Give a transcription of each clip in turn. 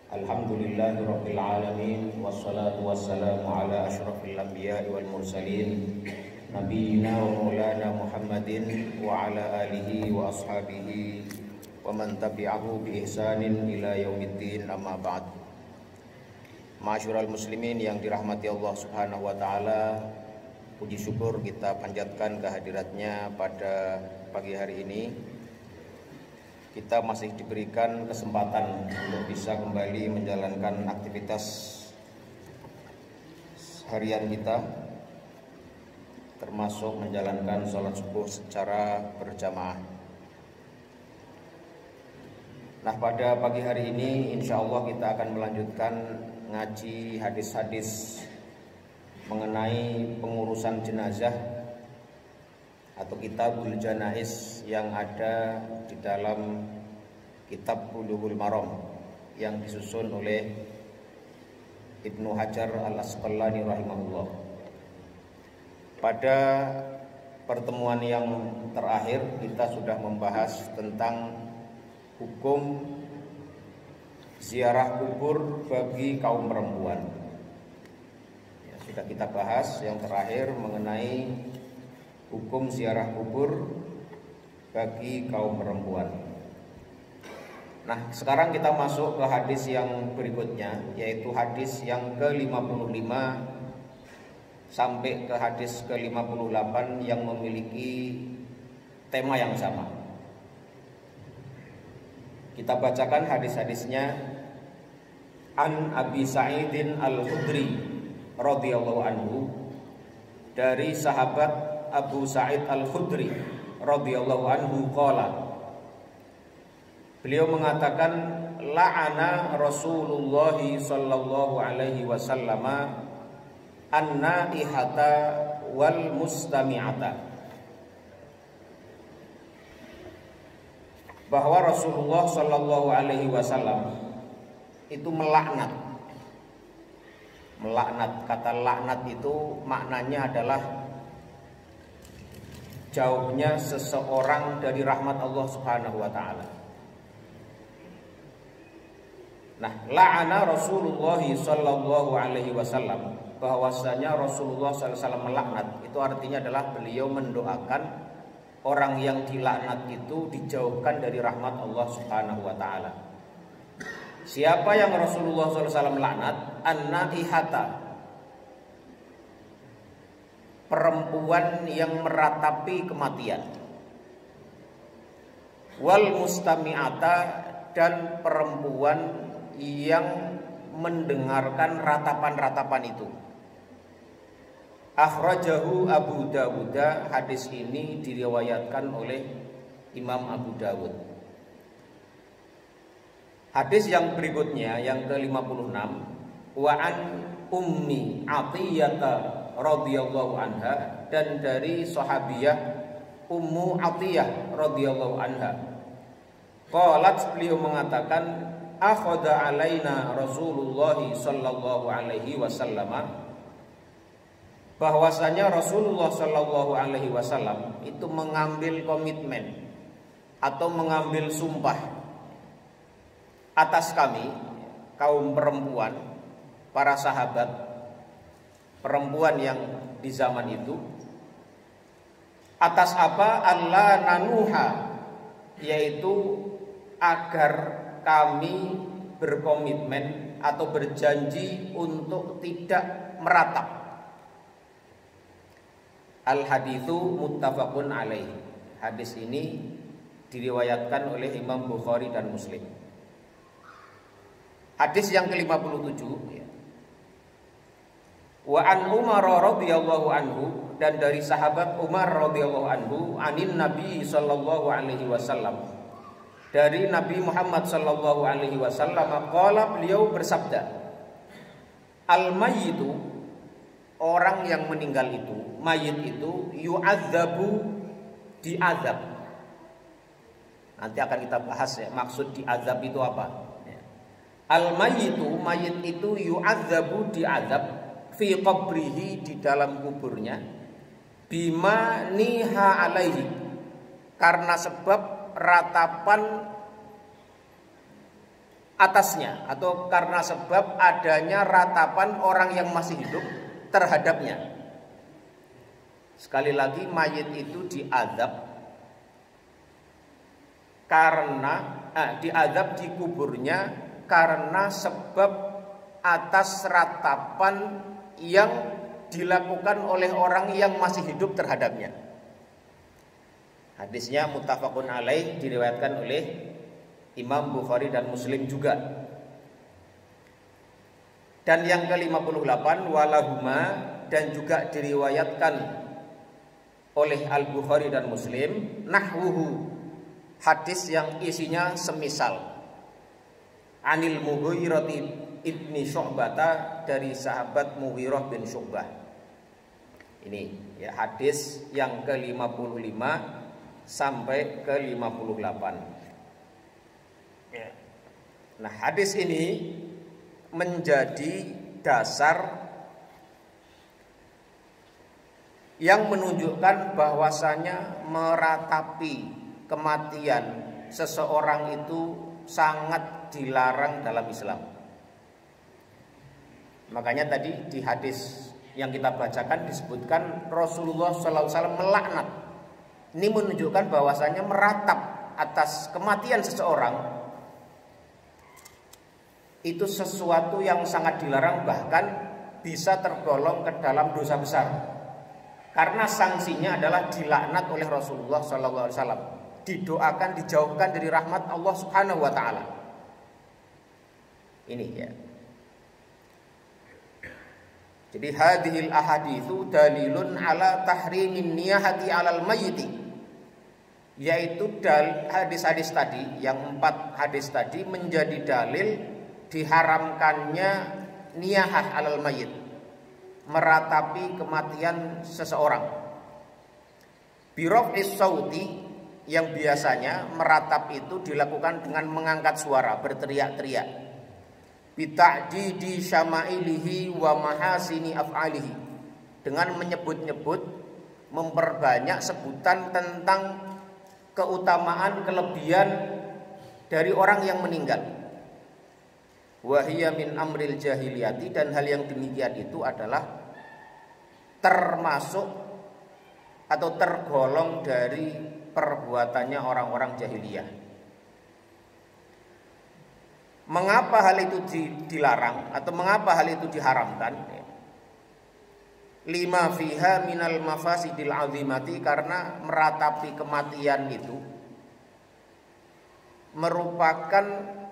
Alhamdulillahirabbil alamin wassalatu wassalamu ala asyrafil anbiya'i wal mursalin nabiyina wa maulana Muhammadin wa ala alihi wa ashabihi wa man tabi'ahu bi ihsanin ila yaumiddin, amma ba'd. Ma'asyiral muslimin yang dirahmati Allah Subhanahu wa taala, puji syukur kita panjatkan kehadiratnya pada pagi hari ini. Kita masih diberikan kesempatan untuk bisa kembali menjalankan aktivitas harian kita, termasuk menjalankan sholat subuh secara berjamaah. Nah, pada pagi hari ini insya Allah kita akan melanjutkan ngaji hadis-hadis mengenai pengurusan jenazah atau Kitabul Janaiz yang ada di dalam Kitab Bulughul Maram yang disusun oleh Ibnu Hajar Al-Asqalani rahimahullah. Pada pertemuan yang terakhir kita sudah membahas tentang hukum ziarah kubur bagi kaum perempuan. Ya, sudah kita bahas yang terakhir mengenai hukum ziarah kubur bagi kaum perempuan. Nah, sekarang kita masuk ke hadis yang berikutnya, yaitu hadis yang ke-55 sampai ke hadis ke-58 yang memiliki tema yang sama. Kita bacakan hadis-hadisnya. An Abi Sa'idin Al-Khudri radhiyallahu anhu, dari sahabat Abu Sa'id Al-Khudri radhiyallahu anhu qala, beliau mengatakan, la'ana Rasulullah sallallahu alaihi wasallam an-naihata wal mustami'ata, bahwa Rasulullah sallallahu alaihi wasallam itu melaknat. Kata laknat itu maknanya adalah jauhnya seseorang dari rahmat Allah Subhanahu wa taala. Nah, la'ana Rasulullah sallallahu alaihi wasallam, bahwasanya Rasulullah sallallahu alaihi wasallam melaknat, itu artinya adalah beliau mendoakan orang yang dilaknat itu dijauhkan dari rahmat Allah Subhanahu wa taala. Siapa yang Rasulullah sallallahu alaihi wasallam laknat? An-naihata, perempuan yang meratapi kematian, wal mustami'ata, dan perempuan yang mendengarkan ratapan-ratapan itu. Akhrajahu Abu Dawud, hadis ini diriwayatkan oleh Imam Abu Dawud. Hadis yang berikutnya yang ke-56, wa an Ummi Athiyyah radhiyallahu anha, dan dari sahabiyah Ummu Athiyyah radhiyallahu anha, qalat, beliau mengatakan, akhadha alaina Rasulullah sallallahu alaihi wasallam, bahwasanya Rasulullah sallallahu alaihi wasallam itu mengambil komitmen atau mengambil sumpah atas kami, kaum perempuan, para sahabat perempuan yang di zaman itu. Atas apa? Allah nanuha, yaitu agar kami berkomitmen atau berjanji untuk tidak meratap. Al-haditsu muttafaqun alaih. Hadis ini diriwayatkan oleh Imam Bukhari dan Muslim. Hadis yang ke-57, ya. Wa an Umar radhiyallahu anhu, dan dari sahabat Umar radhiyallahu anhu, anin Nabi sallallahu alaihi wasallam, dari Nabi Muhammad sallallahu alaihi wasallam, qala, beliau bersabda, al mayyitu, orang yang meninggal itu, mayit itu, yu'adzabu, diazab. Nanti akan kita bahas ya, maksud diazab itu apa. Al mayyitu, mayit itu, yu'adzabu, diazab, fi qabrihi, di dalam kuburnya, bima niha alaihi, karena sebab ratapan atasnya atau karena sebab adanya ratapan orang yang masih hidup terhadapnya. Sekali lagi, mayit itu diazab karena diazab di kuburnya karena sebab atas ratapan yang dilakukan oleh orang yang masih hidup terhadapnya. Hadisnya muttafaqun alaih, diriwayatkan oleh Imam Bukhari dan Muslim juga. Dan yang ke-58 walahuma, dan juga diriwayatkan oleh Al-Bukhari dan Muslim nahwuhu, hadis yang isinya semisal, anil Mughirah ibni Syu'bah, dari sahabat Mughirah bin Syu'bah. Ini ya hadis yang ke-55 sampai ke-58. Nah, hadis ini menjadi dasar yang menunjukkan bahwasanya meratapi kematian seseorang itu sangat dilarang dalam Islam. Makanya tadi di hadis yang kita bacakan disebutkan Rasulullah SAW melaknat. Ini menunjukkan bahwasanya meratap atas kematian seseorang itu sesuatu yang sangat dilarang, bahkan bisa tergolong ke dalam dosa besar. Karena sanksinya adalah dilaknat oleh Rasulullah SAW, didoakan dijauhkan dari rahmat Allah Subhanahu wa taala. Ini ya. Jadi hadhil ahaditsu dalilun ala tahrimin niyahati alal mayyiti, yaitu hadis-hadis tadi, yang 4 hadis tadi menjadi dalil diharamkannya niyahah alal mayyit, meratapi kematian seseorang. Birof'is sauti, yang biasanya meratap itu dilakukan dengan mengangkat suara, berteriak-teriak. Bita'didi syama'ilihi wa mahasini af'alihi, dengan menyebut-nyebut, memperbanyak sebutan tentang keutamaan, kelebihan dari orang yang meninggal. Wahiyya min amril jahiliyati, dan hal yang demikian itu adalah termasuk atau tergolong dari perbuatannya orang-orang jahiliyah. Mengapa hal itu dilarang atau mengapa hal itu diharamkan? Lima fiha minal mafasidil azimati, karena meratapi kematian itu merupakan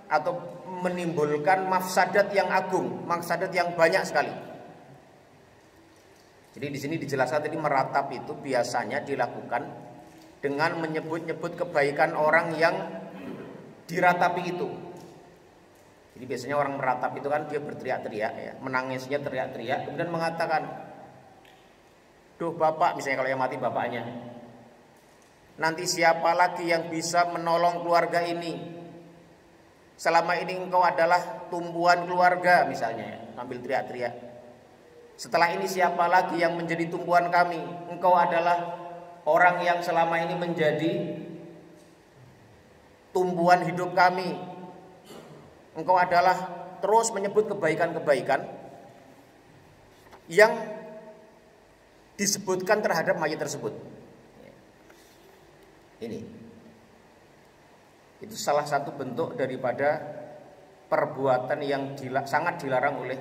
atau menimbulkan mafsadat yang agung, mafsadat yang banyak sekali. Jadi di sini dijelaskan tadi, meratap itu biasanya dilakukan dengan menyebut-nyebut kebaikan orang yang diratapi itu. Jadi biasanya orang meratap itu kan dia berteriak-teriak ya, menangisnya teriak-teriak, kemudian mengatakan, "Duh bapak," misalnya kalau yang mati bapaknya, "nanti siapa lagi yang bisa menolong keluarga ini? Selama ini engkau adalah tumpuan keluarga," misalnya ya, sambil teriak-teriak. "Setelah ini siapa lagi yang menjadi tumpuan kami? Engkau adalah orang yang selama ini menjadi tumpuan hidup kami. Engkau adalah," terus menyebut kebaikan-kebaikan yang disebutkan terhadap mayat tersebut. Ini itu salah satu bentuk daripada perbuatan yang sangat dilarang oleh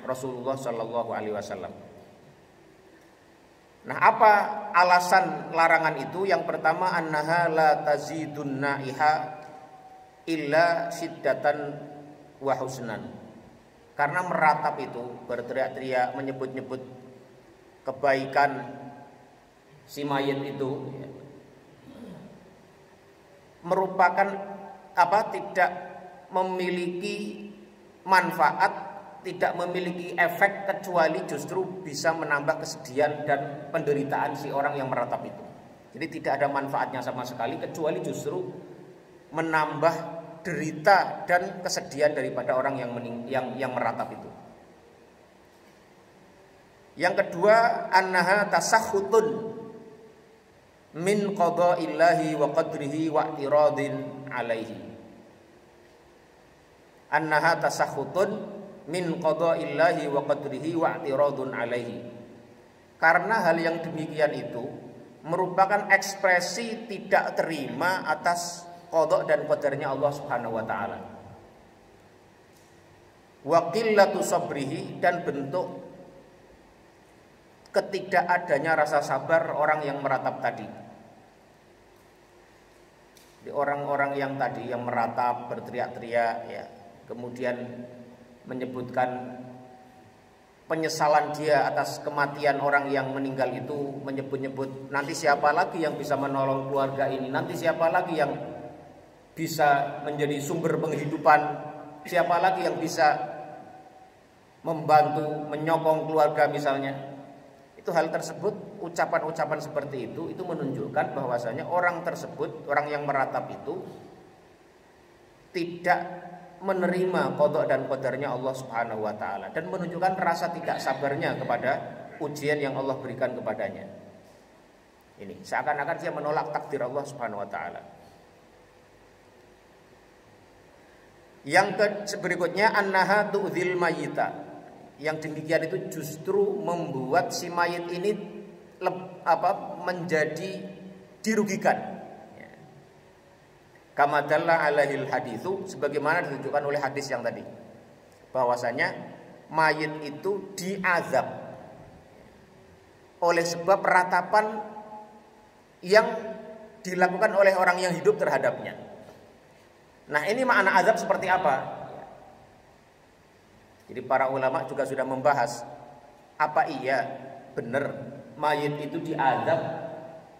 Rasulullah Shallallahu Alaihi Wasallam. Nah, apa alasan larangan itu? Yang pertama, annaha la tazidun naiha illa syiddatan wa husnan. Karena meratap itu, berteriak-teriak, menyebut-nyebut kebaikan si mayit itu merupakan tidak memiliki manfaat, tidak memiliki efek, kecuali justru bisa menambah kesedihan dan penderitaan si orang yang meratap itu. Jadi tidak ada manfaatnya sama sekali, kecuali justru menambah derita dan kesedihan daripada orang yang meratap itu. Yang kedua, annaha tasakhutun min qada'illahi wa qadrihi wa i'tiradin alaihi. annaha tasakhutun min qada'illahi wa qadrihi wa i'tiradun alaihi. Karena hal yang demikian itu merupakan ekspresi tidak terima atas qada dan qadarnya Allah Subhanahu wa taala. Wa qillatu sabrihi, dan bentuk ketidakadanya rasa sabar orang yang meratap tadi. Di orang-orang yang tadi yang meratap, berteriak-teriak ya, kemudian menyebutkan penyesalan dia atas kematian orang yang meninggal itu, menyebut-nyebut nanti siapa lagi yang bisa menolong keluarga ini, nanti siapa lagi yang bisa menjadi sumber penghidupan, siapa lagi yang bisa membantu menyokong keluarga misalnya. Itu hal tersebut, ucapan-ucapan seperti itu menunjukkan bahwasanya orang tersebut, orang yang meratap itu tidak menerima qada dan qadarnya Allah Subhanahu wa taala dan menunjukkan rasa tidak sabarnya kepada ujian yang Allah berikan kepadanya. Ini seakan-akan dia menolak takdir Allah Subhanahu wa taala. Yang berikutnya annaha tu'dzil mayyita. Yang demikian itu justru membuat si mayit ini menjadi dirugikan. Kama dalla alaihil haditsu, sebagaimana ditunjukkan oleh hadis yang tadi, bahwasanya mayit itu diazab oleh sebab ratapan yang dilakukan oleh orang yang hidup terhadapnya. Nah, ini makna azab seperti apa? Jadi para ulama juga sudah membahas, apa iya benar mayit itu diazab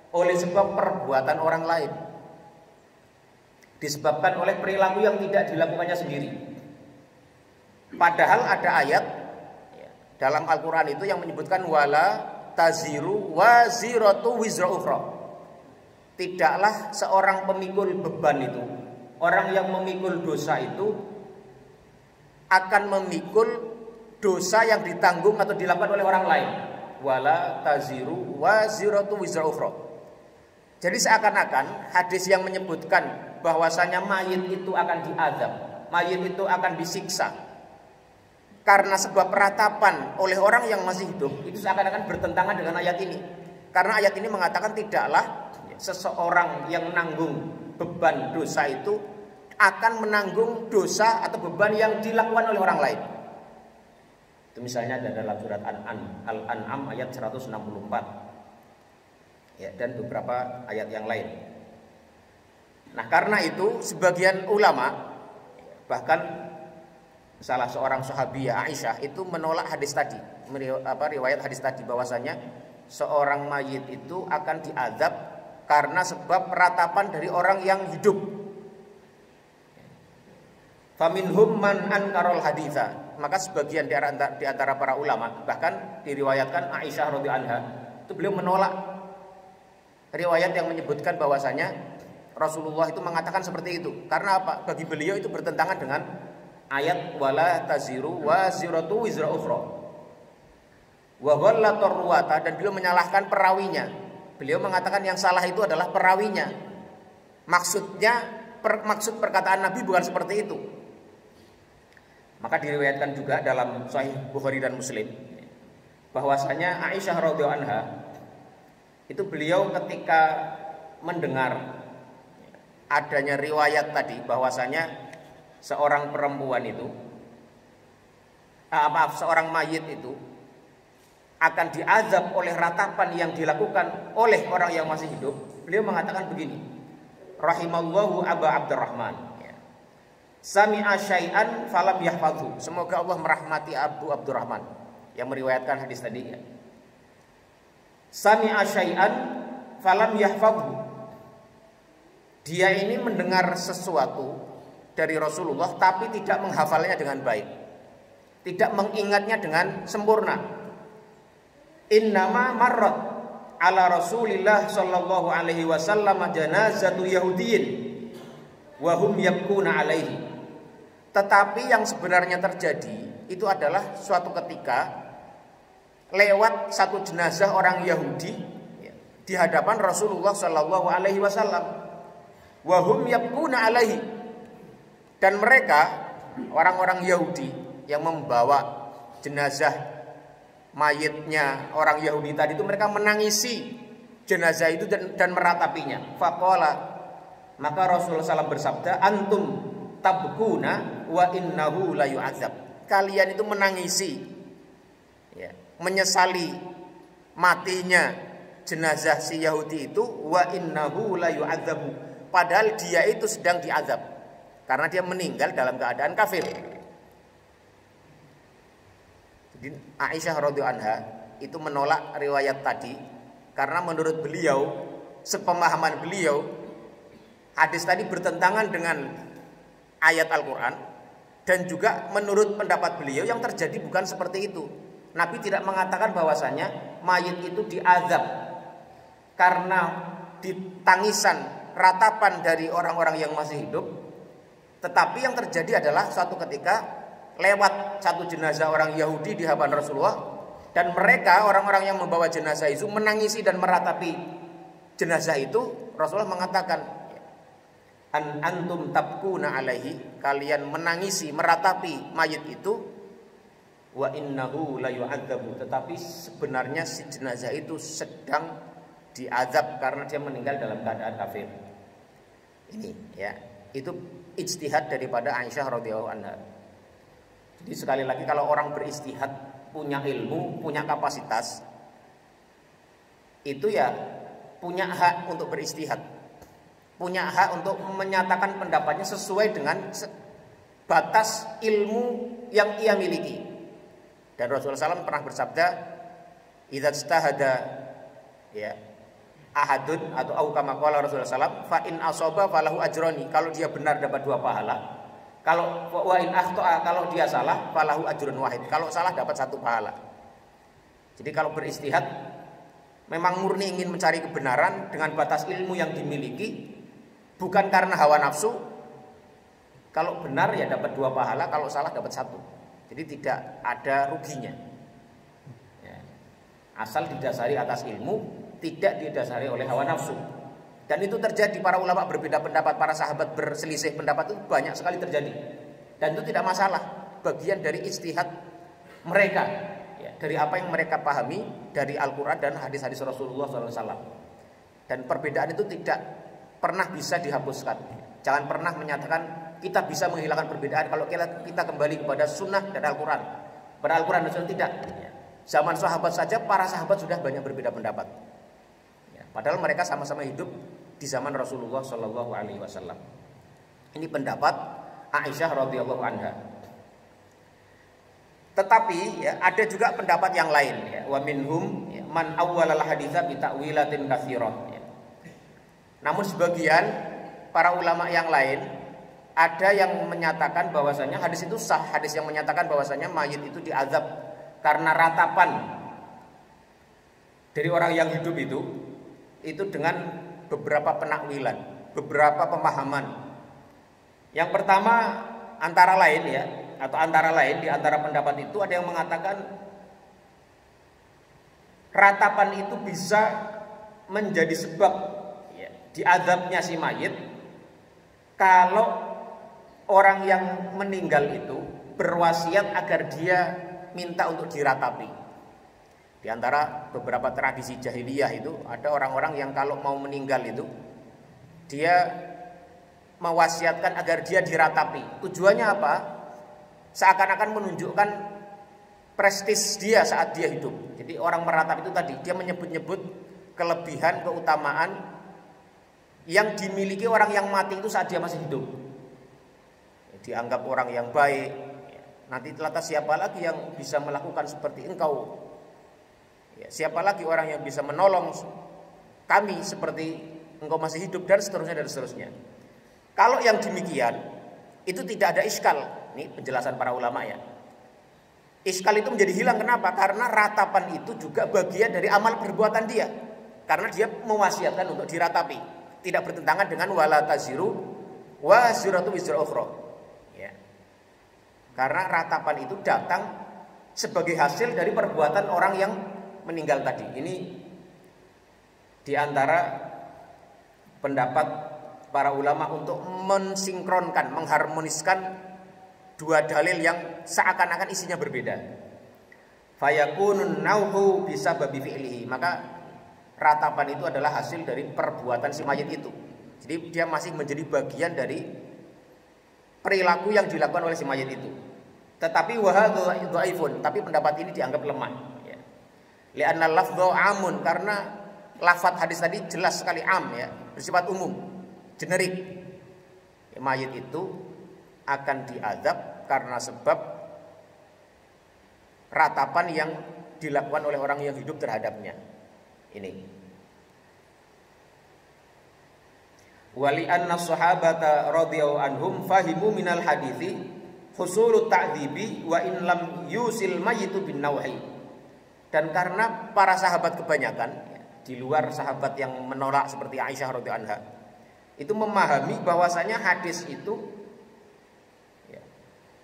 oleh sebab perbuatan orang lain, disebabkan oleh perilaku yang tidak dilakukannya sendiri. Padahal ada ayat dalam Al-Quran itu yang menyebutkan wala taziru waziratu wizra ukhra. Tidaklah seorang pemikul beban itu, orang yang memikul dosa itu akan memikul dosa yang ditanggung atau dilakukan oleh orang lain. Wala taziru waziratu wizra ukhra. Jadi seakan-akan hadis yang menyebutkan bahwasanya mayit itu akan diazab, mayit itu akan disiksa karena sebab ratapan oleh orang yang masih hidup, itu seakan-akan bertentangan dengan ayat ini. Karena ayat ini mengatakan tidaklah seseorang yang menanggung beban dosa itu akan menanggung dosa atau beban yang dilakukan oleh orang lain. Itu misalnya ada dalam surat Al-An'am ayat 164 ya, dan beberapa ayat yang lain. Nah, karena itu sebagian ulama, bahkan salah seorang sahabiah Aisyah itu menolak hadis tadi, riwayat hadis tadi, bahwasanya seorang mayit itu akan diazab karena sebab ratapan dari orang yang hidup. Faminhum man ankarol haditha. Maka sebagian di antara para ulama, bahkan diriwayatkan Aisyah radhiyallahu anha, itu beliau menolak riwayat yang menyebutkan bahwasanya Rasulullah itu mengatakan seperti itu. Karena apa? Bagi beliau itu bertentangan dengan ayat wala taziru waziratu wizra ukhra. Wa ghallatur ruwata, dan beliau menyalahkan perawinya. Beliau mengatakan yang salah itu adalah perawinya. Maksud perkataan Nabi bukan seperti itu. Maka diriwayatkan juga dalam Sahih Bukhari dan Muslim bahwasanya Aisyah radhiyallahu anha itu beliau ketika mendengar adanya riwayat tadi bahwasanya seorang perempuan itu seorang mayit itu akan diazab oleh ratapan yang dilakukan oleh orang yang masih hidup, beliau mengatakan begini, rahimallahu Aba Abdurrahman, sami'a syai'an falam yahfadhu. Semoga Allah merahmati Abu Abdurrahman yang meriwayatkan hadis tadi ya. Sami'a syai'an falam yahfadhu. Dia ini mendengar sesuatu dari Rasulullah tapi tidak menghafalnya dengan baik, tidak mengingatnya dengan sempurna. Innama marrat ala Rasulillah sallallahu alaihi wasallam janazatu Yahudiyin wa hum yabkuna alaihi. Tetapi yang sebenarnya terjadi itu adalah suatu ketika lewat satu jenazah orang Yahudi di hadapan Rasulullah sallallahu alaihi wasallam. Wa hum yabkuna alaihi, dan mereka orang-orang Yahudi yang membawa jenazah mayitnya orang Yahudi tadi itu, mereka menangisi jenazah itu dan meratapinya. Faqala, maka Rasulullah SAW bersabda, antum tabkuna wa innahu la yu'adzab. Kalian itu menangisi, ya, menyesali matinya jenazah si Yahudi itu, wa innahu la yu'adzabu, padahal dia itu sedang diazab karena dia meninggal dalam keadaan kafir. Jadi Aisyah radhiyallahu anha itu menolak riwayat tadi karena menurut beliau, sepemahaman beliau, hadis tadi bertentangan dengan ayat Al-Quran, dan juga menurut pendapat beliau yang terjadi bukan seperti itu. Nabi tidak mengatakan bahwasanya mayit itu diazab karena ditangisan, ratapan dari orang-orang yang masih hidup. Tetapi yang terjadi adalah suatu ketika lewat satu jenazah orang Yahudi di hadapan Rasulullah, dan mereka orang-orang yang membawa jenazah itu menangisi dan meratapi jenazah itu. Rasulullah mengatakan, antum tabkuna alaihi, kalian menangisi meratapi mayit itu, wa innahu la yu'adzabu, tetapi sebenarnya si jenazah itu sedang diazab karena dia meninggal dalam keadaan kafir. Ini ya, itu ijtihad daripada Aisyah radhiyallahu anha. Jadi sekali lagi, kalau orang beristihad, punya ilmu, punya kapasitas, itu ya punya hak untuk beristihad, punya hak untuk menyatakan pendapatnya sesuai dengan batas ilmu yang ia miliki. Dan Rasulullah SAW pernah bersabda, idza ijtahada ya ahadun, atau au kama qala Rasulullah SAW, fa in asaba falahu ajroni, kalau dia benar dapat 2 pahala, kalau wa in akhta'a, kalau dia salah, falahu ajrun wahid, kalau salah dapat 1 pahala. Jadi kalau beristihad memang murni ingin mencari kebenaran dengan batas ilmu yang dimiliki, bukan karena hawa nafsu. Kalau benar ya dapat 2 pahala, kalau salah dapat 1. Jadi tidak ada ruginya ya. Asal didasari atas ilmu, tidak didasari oleh hawa nafsu. Dan itu terjadi, para ulama berbeda pendapat, para sahabat berselisih pendapat, itu banyak sekali terjadi. Dan itu tidak masalah, bagian dari ijtihad mereka ya, dari apa yang mereka pahami dari Al-Quran dan hadis-hadis Rasulullah SAW. Dan perbedaan itu tidak pernah bisa dihapuskan. Jangan pernah menyatakan kita bisa menghilangkan perbedaan kalau kita kembali kepada sunnah dan Al-Quran. Pada Al-Quran dan sunnah tidak. Zaman sahabat saja, para sahabat sudah banyak berbeda pendapat. Padahal mereka sama-sama hidup di zaman Rasulullah Shallallahu Alaihi Wasallam. Ini pendapat Aisyah radhiyallahu anha. Tetapi ya, ada juga pendapat yang lain. Ya. Wa minhum ya, man awwalal haditsa bi ta'wilatin katsirah. Ya. Namun sebagian para ulama yang lain ada yang menyatakan bahwasanya hadis itu sah, hadis yang menyatakan bahwasanya mayit itu diazab karena ratapan dari orang yang hidup itu dengan beberapa penakwilan, beberapa pemahaman. Yang pertama antara lain ya, atau antara lain di antara pendapat itu ada yang mengatakan ratapan itu bisa menjadi sebab ya, diazabnya si mayit kalau orang yang meninggal itu berwasiat agar dia minta untuk diratapi. Di antara beberapa tradisi jahiliyah itu ada orang-orang yang kalau mau meninggal itu dia mewasiatkan agar dia diratapi. Tujuannya apa? Seakan-akan menunjukkan prestis dia saat dia hidup. Jadi orang meratap itu tadi, dia menyebut-nyebut kelebihan, keutamaan yang dimiliki orang yang mati itu saat dia masih hidup. Dianggap orang yang baik. Nanti lantas siapa lagi yang bisa melakukan seperti engkau? Ya, siapa lagi orang yang bisa menolong kami seperti engkau masih hidup, dan seterusnya dan seterusnya. Kalau yang demikian itu tidak ada iskal. Ini penjelasan para ulama ya. Iskal itu menjadi hilang, kenapa? Karena ratapan itu juga bagian dari amal perbuatan dia. Karena dia mewasiatkan untuk diratapi. Tidak bertentangan dengan wala taziru wa ziratu wizra ukhra. Ya. Karena ratapan itu datang sebagai hasil dari perbuatan orang yang meninggal tadi. Ini diantara pendapat para ulama untuk mensinkronkan, mengharmoniskan dua dalil yang seakan-akan isinya berbeda. Fayakunun nauhu bisa babi fi'lihi, maka ratapan itu adalah hasil dari perbuatan si mayit itu. Jadi dia masih menjadi bagian dari perilaku yang dilakukan oleh si mayit itu. Tetapi wahadhu dhaifun, tapi pendapat ini dianggap lemah ya. Li'anna lafdhu amun, karena lafadz hadis tadi jelas sekali am ya, bersifat umum, generik. Ya, mayit itu akan diazab karena sebab ratapan yang dilakukan oleh orang yang hidup terhadapnya. Ini. Wali anna sahabata radhiyallahu anhum fahimu minal hadithi husulut ta'dzibi wa in lam yusil mayyitu bin nauhi. Dan karena para sahabat kebanyakan di luar sahabat yang menolak seperti Aisyah radhiyallahu anha itu memahami bahwasanya hadis itu ya,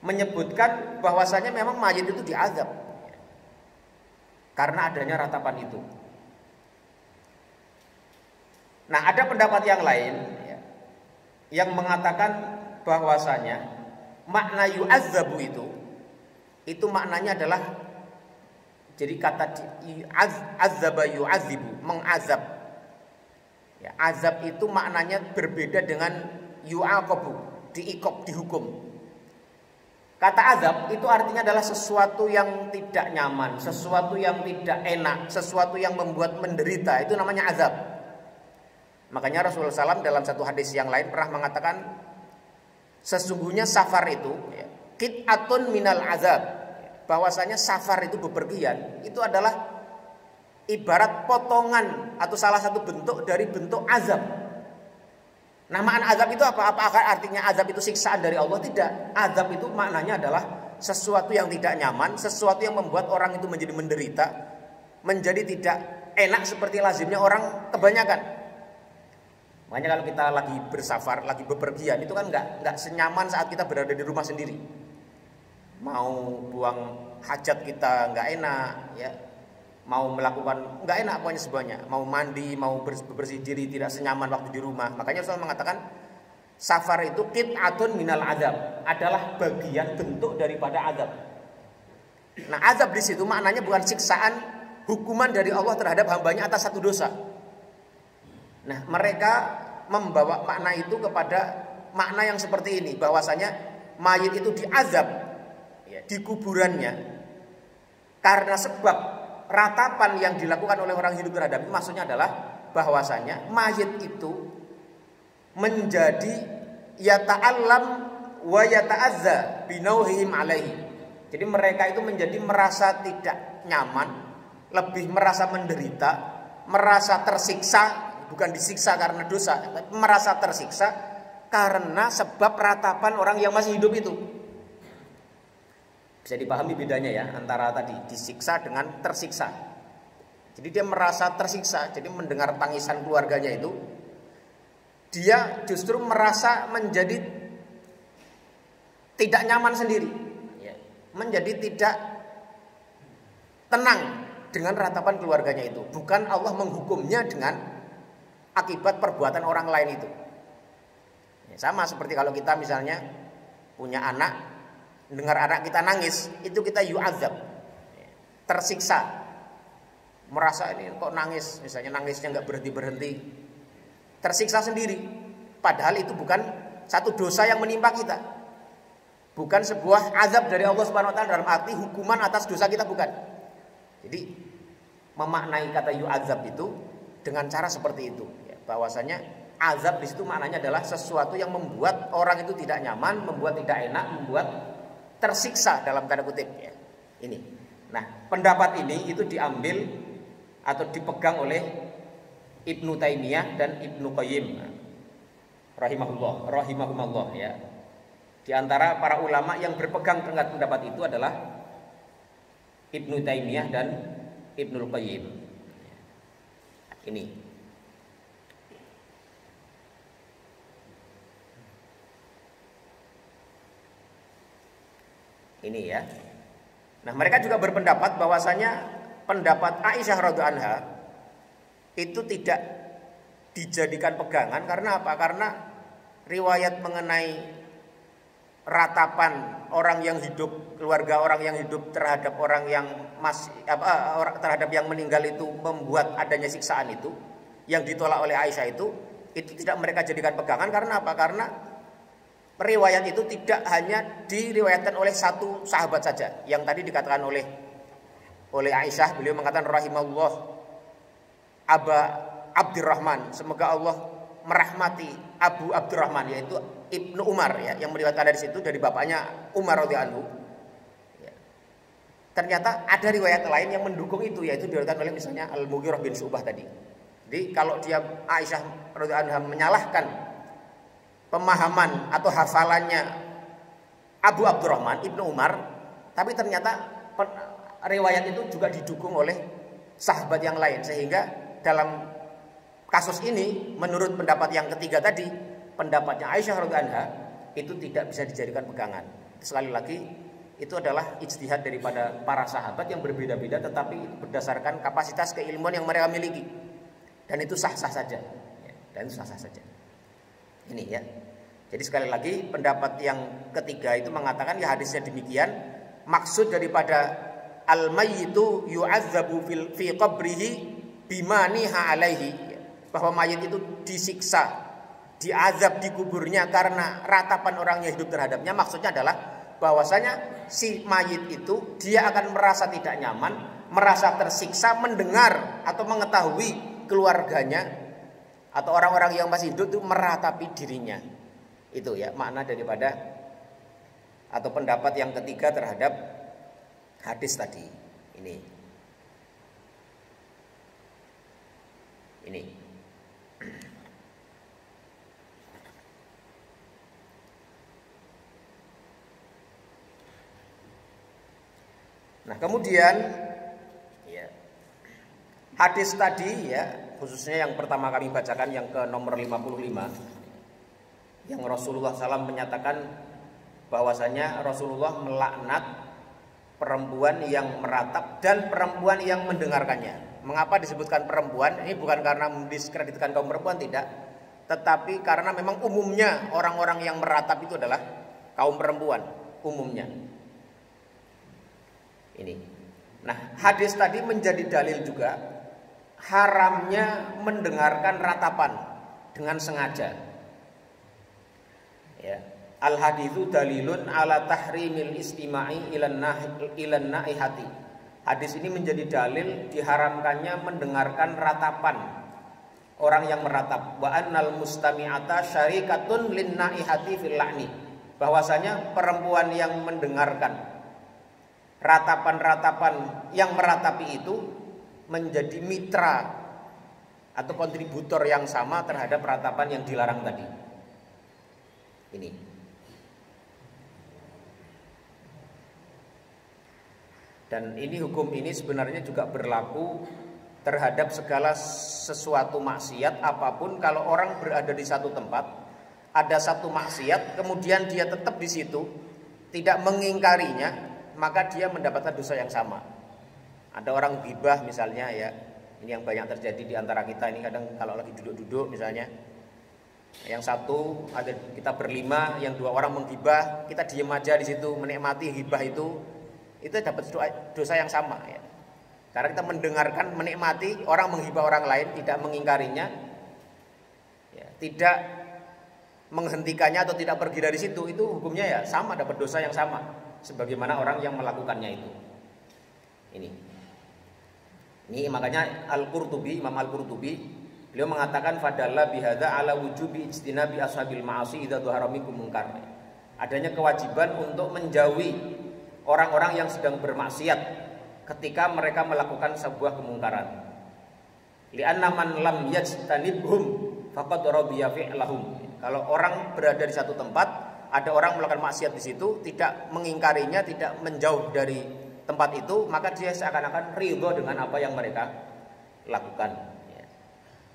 menyebutkan bahwasanya memang mayit itu diazab ya, karena adanya ratapan itu. Nah, ada pendapat yang lain ya, yang mengatakan bahwasanya makna yu'azzabu itu maknanya adalah, jadi kata azzaba yu'azzibu, mengazab. Ya, azab itu maknanya berbeda dengan yu'aqabu, diikop, dihukum. Kata azab itu artinya adalah sesuatu yang tidak nyaman, sesuatu yang tidak enak, sesuatu yang membuat menderita, itu namanya azab. Makanya Rasulullah SAW dalam satu hadis yang lain pernah mengatakan, sesungguhnya safar itu ya, qit'atun minal azab, bahwasanya safar itu bepergian itu adalah ibarat potongan atau salah satu bentuk dari bentuk azab. Nah, makna azab itu apa? Apakah artinya azab itu siksaan dari Allah? Tidak. Azab itu maknanya adalah sesuatu yang tidak nyaman, sesuatu yang membuat orang itu menjadi menderita, menjadi tidak enak seperti lazimnya orang kebanyakan. Makanya kalau kita lagi bersafar, lagi bepergian, itu kan nggak senyaman saat kita berada di rumah sendiri. Mau buang hajat kita nggak enak, ya. Mau melakukan nggak enak pokoknya semuanya. Mau mandi, mau bersih diri tidak senyaman waktu di rumah. Makanya Rasul mengatakan safar itu qit'atun minal azab, adalah bagian bentuk daripada azab. Nah, azab di situ maknanya bukan siksaan, hukuman dari Allah terhadap hambanya atas satu dosa. Nah, mereka membawa makna itu kepada makna yang seperti ini, bahwasanya mayit itu diazab ya, di kuburannya karena sebab ratapan yang dilakukan oleh orang hidup terhadap itu. Maksudnya adalah bahwasanya mayit itu menjadi yata'allam wa yata'azza binauhihim alaihi. Jadi mereka itu menjadi merasa tidak nyaman, lebih merasa menderita, merasa tersiksa. Bukan disiksa karena dosa, tapi merasa tersiksa karena sebab ratapan orang yang masih hidup itu. Bisa dipahami bedanya ya antara tadi disiksa dengan tersiksa. Jadi dia merasa tersiksa, jadi mendengar tangisan keluarganya itu, dia justru merasa menjadi tidak nyaman sendiri, menjadi tidak tenang dengan ratapan keluarganya itu. Bukan Allah menghukumnya dengan akibat perbuatan orang lain itu. Ya, sama seperti kalau kita misalnya punya anak, dengar anak kita nangis, itu kita yu'adzab, tersiksa, merasa ini kok nangis, misalnya nangisnya nggak berhenti-berhenti, tersiksa sendiri. Padahal itu bukan satu dosa yang menimpa kita, bukan sebuah azab dari Allah Subhanahu Wa Taala dalam arti hukuman atas dosa kita, bukan. Jadi memaknai kata yu'adzab itu dengan cara seperti itu. Bahwasanya azab di situ maknanya adalah sesuatu yang membuat orang itu tidak nyaman, membuat tidak enak, membuat tersiksa dalam tanda kutip ya. Ini. Nah, pendapat ini itu diambil atau dipegang oleh Ibnu Taimiyah dan Ibnu Qayyim rahimahumullah ya. Di antara para ulama yang berpegang dengan pendapat itu adalah Ibnu Taimiyah dan Ibnu Qayyim. Ini. Ini ya. Nah, mereka juga berpendapat bahwasanya pendapat Aisyah radhiyallahu anha itu tidak dijadikan pegangan karena apa? Karena riwayat mengenai ratapan orang yang hidup, keluarga orang yang hidup terhadap orang yang terhadap yang meninggal itu membuat adanya siksaan itu yang ditolak oleh Aisyah itu tidak mereka jadikan pegangan. Karena apa? Karena riwayat itu tidak hanya diriwayatkan oleh satu sahabat saja. Yang tadi dikatakan oleh Aisyah, beliau mengatakan rahimallah Aba Abdurrahman, semoga Allah merahmati Abu Abdurrahman, yaitu Ibnu Umar ya, yang meriwayatkan dari situ dari bapaknya Umar radhiyallahu anhu. Ya. Ternyata ada riwayat lain yang mendukung itu, yaitu diriwayatkan oleh misalnya Al-Mughirah bin Syu'bah tadi. Jadi kalau dia Aisyah radhiyallahu anha menyalahkan pemahaman atau hafalannya Abu Abdurrahman Ibnu Umar, tapi ternyata riwayat itu juga didukung oleh sahabat yang lain, sehingga dalam kasus ini menurut pendapat yang ketiga tadi, pendapatnya Aisyah radhiyallahu anha itu tidak bisa dijadikan pegangan. Sekali lagi itu adalah ijtihad daripada para sahabat yang berbeda-beda, tetapi berdasarkan kapasitas keilmuan yang mereka miliki, dan itu sah-sah saja ya, dan itu sah-sah saja. Ini ya. Jadi sekali lagi pendapat yang ketiga itu mengatakan ya hadisnya demikian, maksud daripada al-mayyitu yu'adzabu fi qabrihi bimaniha alaihi, bahwa mayit itu disiksa, diazab di kuburnya karena ratapan orang yang hidup terhadapnya. Maksudnya adalah bahwasanya si mayit itu dia akan merasa tidak nyaman, merasa tersiksa mendengar atau mengetahui keluarganya atau orang-orang yang masih hidup itu meratapi dirinya. Itu ya makna daripada atau pendapat yang ketiga terhadap hadis tadi. Ini. Nah, kemudian ya, hadis tadi ya, khususnya yang pertama kami bacakan yang ke nomor 55, yang Rasulullah SAW menyatakan bahwasanya Rasulullah melaknat perempuan yang meratap dan perempuan yang mendengarkannya. Mengapa disebutkan perempuan? Ini bukan karena mendiskreditkan kaum perempuan, tidak, tetapi karena memang umumnya orang-orang yang meratap itu adalah kaum perempuan umumnya. Ini. Nah, hadis tadi menjadi dalil juga haramnya mendengarkan ratapan dengan sengaja. Ya. Al haditsu dalilun ala tahrimil istima'i ilan naihati. Hadis ini menjadi dalil diharamkannya mendengarkan ratapan orang yang meratap. Wa annal mustami'ata syarikatun lin naihati fil la'ni. Bahwasanya perempuan yang mendengarkan ratapan-ratapan yang meratapi itu menjadi mitra atau kontributor yang sama terhadap ratapan yang dilarang tadi. Ini. Dan ini hukum ini sebenarnya juga berlaku terhadap segala sesuatu maksiat apapun. Kalau orang berada di satu tempat, ada satu maksiat, kemudian dia tetap di situ, tidak mengingkarinya, maka dia mendapatkan dosa yang sama. Ada orang ghibah misalnya ya, ini yang banyak terjadi di antara kita ini kadang kalau lagi duduk-duduk misalnya, yang satu ada kita berlima, yang dua orang menghibah, kita diam aja di situ menikmati hibah itu dapat dosa yang sama ya. Karena kita mendengarkan, menikmati orang menghibah orang lain, tidak mengingkarinya, ya, tidak menghentikannya atau tidak pergi dari situ, itu hukumnya ya sama, dapat dosa yang sama sebagaimana orang yang melakukannya itu. Ini makanya Imam Al-Qurtubi beliau mengatakan fadalla bihadza ala wujubi ijtinabi ashabil ma'asi idza dhahara minkum munkar. Adanya kewajiban untuk menjauhi orang-orang yang sedang bermaksiat ketika mereka melakukan sebuah kemungkaran. Li'anna man lam yajtanibhum faqad radiya fi'lahum. Kalau orang berada di satu tempat, ada orang melakukan maksiat di situ, tidak mengingkarinya, tidak menjauh dari tempat itu, maka dia seakan-akan ridho dengan apa yang mereka lakukan.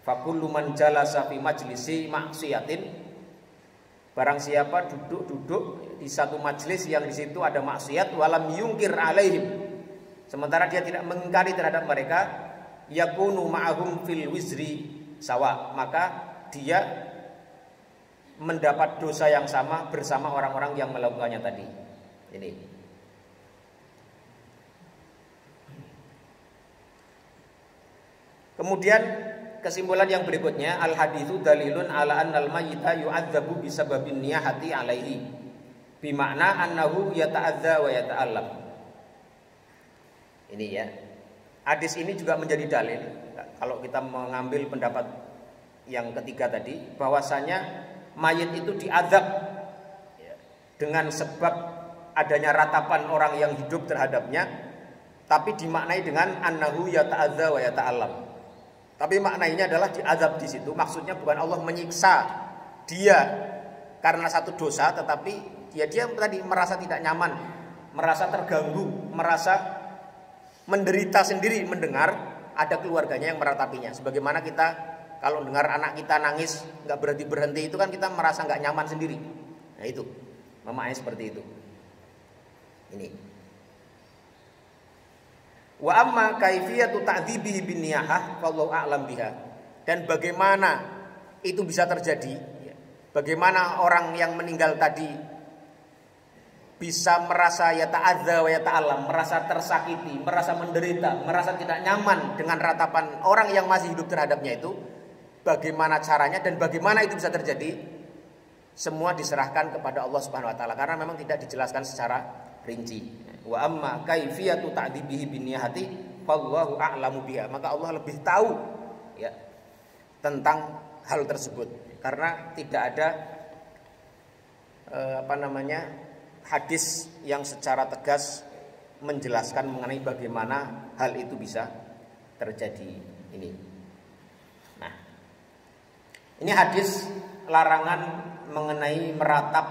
Fakullu man jalasa fi majlisi maksiatin, barang siapa duduk-duduk di satu majlis yang di situ ada maksiat, walam yungkir alaihim, sementara dia tidak mengingkari terhadap mereka, yakunu ma'ahum fil wizri sawa, maka dia mendapat dosa yang sama bersama orang-orang yang melakukannya tadi. Ini. Kemudian kesimpulan yang berikutnya, al haditsu dalilun ala annal mayyita yu'adzabu bisababin niyahati alaihi. Bimakna annahu yata'adza wa yata'allam. Ini ya. Hadis ini juga menjadi dalil kalau kita mengambil pendapat yang ketiga tadi, bahwasanya mayit itu diazab dengan sebab adanya ratapan orang yang hidup terhadapnya, tapi dimaknai dengan annahu yata'adza wa yata'allam. Tapi maknanya adalah diazab di situ, maksudnya bukan Allah menyiksa dia karena satu dosa, tetapi dia tadi merasa tidak nyaman, merasa terganggu, merasa menderita sendiri mendengar ada keluarganya yang meratapinya. Sebagaimana kita kalau dengar anak kita nangis nggak berhenti itu kan kita merasa nggak nyaman sendiri. Nah itu maknanya seperti itu. Ini. Wa amma kaifiyatu ta'dzibihi bin niyahah wallahu a'lam biha. Dan bagaimana itu bisa terjadi? Bagaimana orang yang meninggal tadi bisa merasa yata'adza wa yata'allam, merasa tersakiti, merasa menderita, merasa tidak nyaman dengan ratapan orang yang masih hidup terhadapnya itu? Bagaimana caranya dan bagaimana itu bisa terjadi? Semua diserahkan kepada Allah Subhanahu wa taala karena memang tidak dijelaskan secara rinci. Wa amma kaifiyatu ta'dzibihi bin niyahati fallahu a'lamu biha. Maka Allah lebih tahu ya tentang hal tersebut karena tidak ada hadis yang secara tegas menjelaskan mengenai bagaimana hal itu bisa terjadi ini. Nah, ini hadis larangan mengenai meratap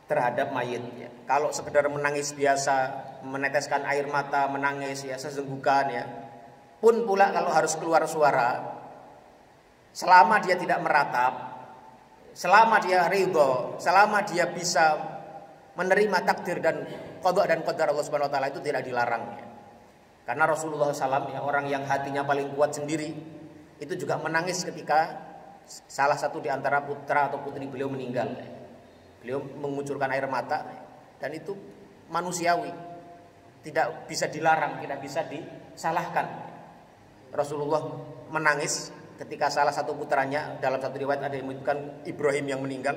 terhadap mayit. Ya. Kalau sekedar menangis biasa, meneteskan air mata, menangis ya sesenggukan ya. Pun pula kalau harus keluar suara, selama dia tidak meratap, selama dia ridho, selama dia bisa menerima takdir dan qada dan qadar Allah Subhanahu wa taala itu tidak dilarang ya. Karena Rasulullah SAW ya, orang yang hatinya paling kuat sendiri itu juga menangis ketika salah satu di antara putra atau putri beliau meninggal. Beliau mengucurkan air mata dan itu manusiawi. Tidak bisa dilarang, tidak bisa disalahkan. Rasulullah menangis ketika salah satu putranya, dalam satu riwayat ada yang menyebutkan Ibrahim yang meninggal,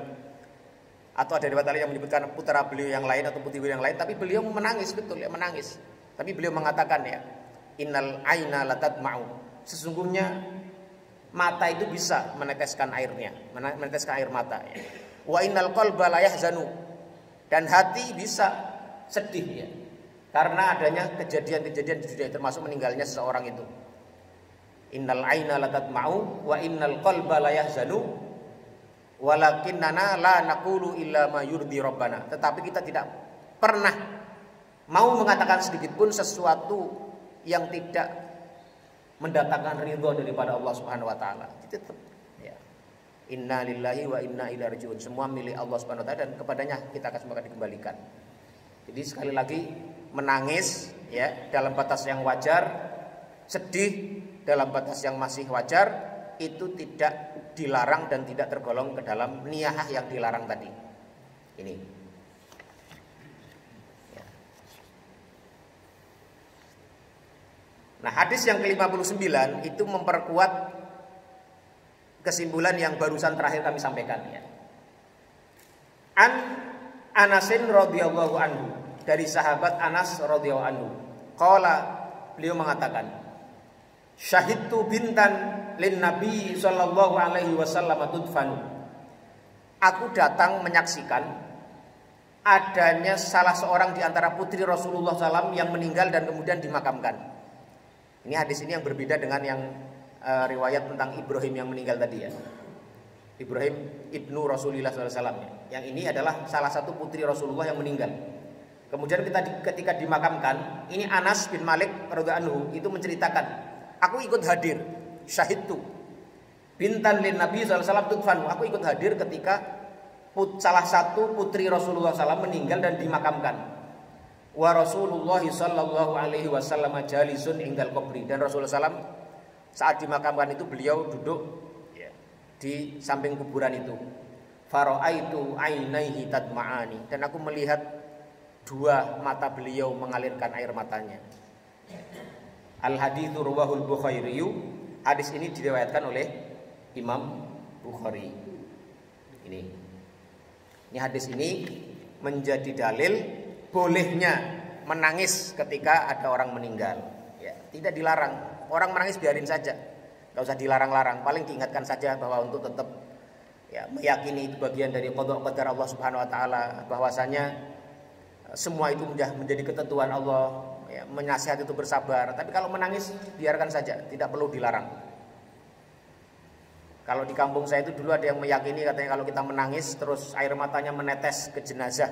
atau ada riwayat yang menyebutkan putra beliau yang lain atau putri beliau yang lain, tapi beliau menangis, betul ya menangis. Tapi beliau mengatakan ya, innal aina latadma'u. Sesungguhnya mata itu bisa meneteskan airnya, meneteskan air mata ya. Wa innal qalba la yahzanu. Dan hati bisa sedih ya. Karena adanya kejadian-kejadian di dunia termasuk meninggalnya seseorang itu. Innal aina latadma'u wa innal qalba la yahzanu. Walakinnana la naqulu illa ma yurdi rabbana. Tetapi kita tidak pernah mau mengatakan sedikit pun sesuatu yang tidak mendatangkan ridho daripada Allah Subhanahu wa taala. Tetap ya. Inna lillahi wa inna ilaihi rajiun. Semua milik Allah Subhanahu wa taala dan kepadanya kita akan semua dikembalikan. Jadi sekali lagi menangis ya dalam batas yang wajar, sedih dalam batas yang masih wajar, itu tidak dilarang dan tidak tergolong ke dalam niyahah yang dilarang tadi. Ini. Ya. Nah, hadis yang ke-59 itu memperkuat kesimpulan yang barusan terakhir kami sampaikan ya. An Anasin radhiyallahu anhu, dari sahabat Anas radhiyallahu anhu. Qala, beliau mengatakan, syahidtu bintan lin Nabi sallallahu alaihi wasallam tudfanu. Aku datang menyaksikan adanya salah seorang di antara putri Rasulullah SAW yang meninggal dan kemudian dimakamkan. Ini hadis ini yang berbeda dengan yang riwayat tentang Ibrahim yang meninggal tadi ya. Ibrahim ibnu Rasulullah SAW. Yang ini adalah salah satu putri Rasulullah yang meninggal. Kemudian ketika dimakamkan, ini Anas bin Malik radhiyallahu anhu itu menceritakan, aku ikut hadir, syahidtu bintan lin Nabi SAW tudfanu. Aku ikut hadir ketika salah satu putri Rasulullah SAW meninggal dan dimakamkan. Wa Rasulullah sallallahu alaihi wasallam jalisun indal qabri. Dan Rasulullah SAW saat dimakamkan itu beliau duduk di samping kuburan itu. Fara'aitu ainaihi tadma'ani, dan aku melihat dua mata beliau mengalirkan air matanya. Al-haditsu rawahul Bukhari. Hadis ini diriwayatkan oleh Imam Bukhari. Ini hadis ini menjadi dalil bolehnya menangis ketika ada orang meninggal. Ya, tidak dilarang. Orang menangis biarin saja, nggak usah dilarang-larang. Paling diingatkan saja bahwa untuk tetap ya meyakini itu bagian dari qada qadar Allah Subhanahu Wa Taala, bahwasanya semua itu menjadi ketentuan Allah. Ya, menasihati itu bersabar. Tapi kalau menangis biarkan saja, tidak perlu dilarang. Kalau di kampung saya itu dulu ada yang meyakini, katanya kalau kita menangis terus air matanya menetes ke jenazah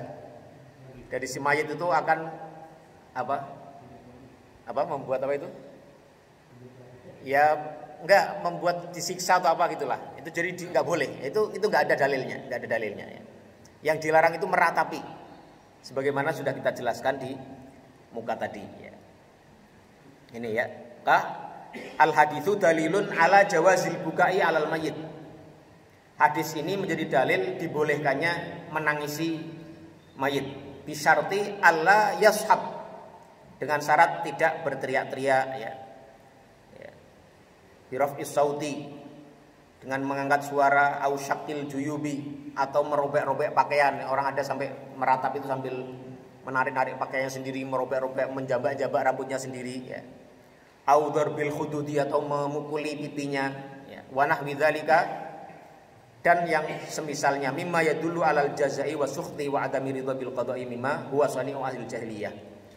dari si mayit itu akan membuat apa itu? Ya enggak, membuat disiksa atau apa gitulah. Itu jadi enggak boleh. Itu enggak ada dalilnya, enggak ada dalilnya ya. Yang dilarang itu meratapi. Sebagaimana sudah kita jelaskan di muka tadi ya. Ini ya. Al-haditsu dalilun ala jawazil bukai alal mayyit. Hadis ini menjadi dalil dibolehkannya menangisi mayit bisyarti alla yashab, dengan syarat tidak berteriak-teriak ya. Biraf'is sauti, dengan mengangkat suara, au syaqil juyubi, atau merobek-robek pakaian. Orang ada sampai meratap itu sambil menarik-narik pakaiannya sendiri, merobek-robek, menjabak-jabak rambutnya sendiri ya. Au darbil khududi, atau memukuli pipinya ya. Wa nahwi dzalika, dan yang semisalnya, mimma yadullu alal jazai wa sukhti wa adami ridha bil qada'i mimma huwa sani'u ahli jahiliyah.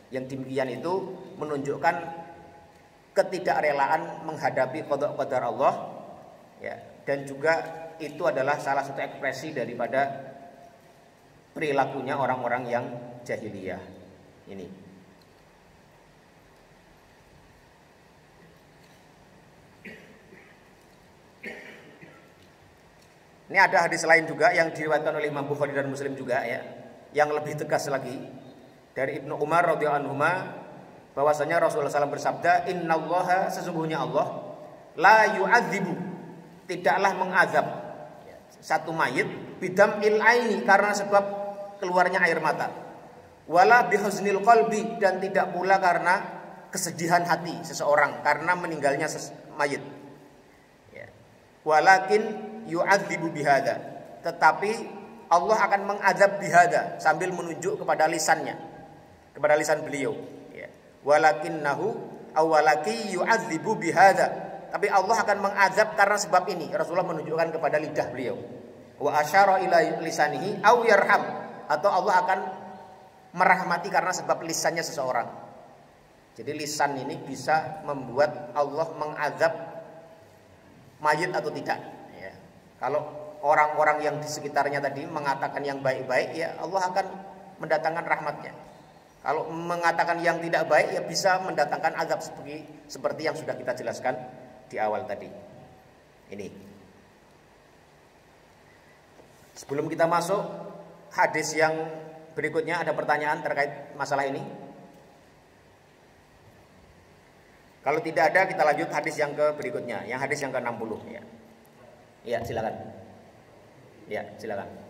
Yang demikian itu menunjukkan ketidakrelaan menghadapi qada qadar Allah ya, dan juga itu adalah salah satu ekspresi daripada perilakunya orang-orang yang jahiliyah ini. Ini ada hadis lain juga yang diriwayatkan oleh Imam Bukhari dan Muslim juga ya, yang lebih tegas lagi dari Ibnu Umar radhiyallahu anhu, bahwasanya Rasulullah SAW bersabda, innallaha, sesungguhnya Allah, la yu'adzibu, tidaklah mengazab satu mayit bidam il aini, karena sebab keluarnya air mata, wala bihuznil qalbi, dan tidak pula karena kesedihan hati seseorang karena meninggalnya mayit ya. Walakin yu'adzibu bihada, tetapi Allah akan mengazab bihada, sambil menunjuk kepada lisannya, kepada lisan beliau ya. Walakinnahu awalaki yu'adzibu bihada, tapi Allah akan mengazab karena sebab ini. Rasulullah menunjukkan kepada lidah beliau. Wa asyara ila lisanihi aw yarham, atau Allah akan merahmati karena sebab lisannya seseorang. Jadi lisan ini bisa membuat Allah mengazab mayit atau tidak ya. Kalau orang-orang yang di sekitarnya tadi mengatakan yang baik-baik, ya Allah akan mendatangkan rahmatnya. Kalau mengatakan yang tidak baik, ya bisa mendatangkan azab seperti yang sudah kita jelaskan di awal tadi. Ini. Sebelum kita masuk hadis yang berikutnya, ada pertanyaan terkait masalah ini? Kalau tidak ada, kita lanjut hadis yang ke berikutnya, yang hadis yang ke-60 ya. Iya, silakan. Ya, silakan.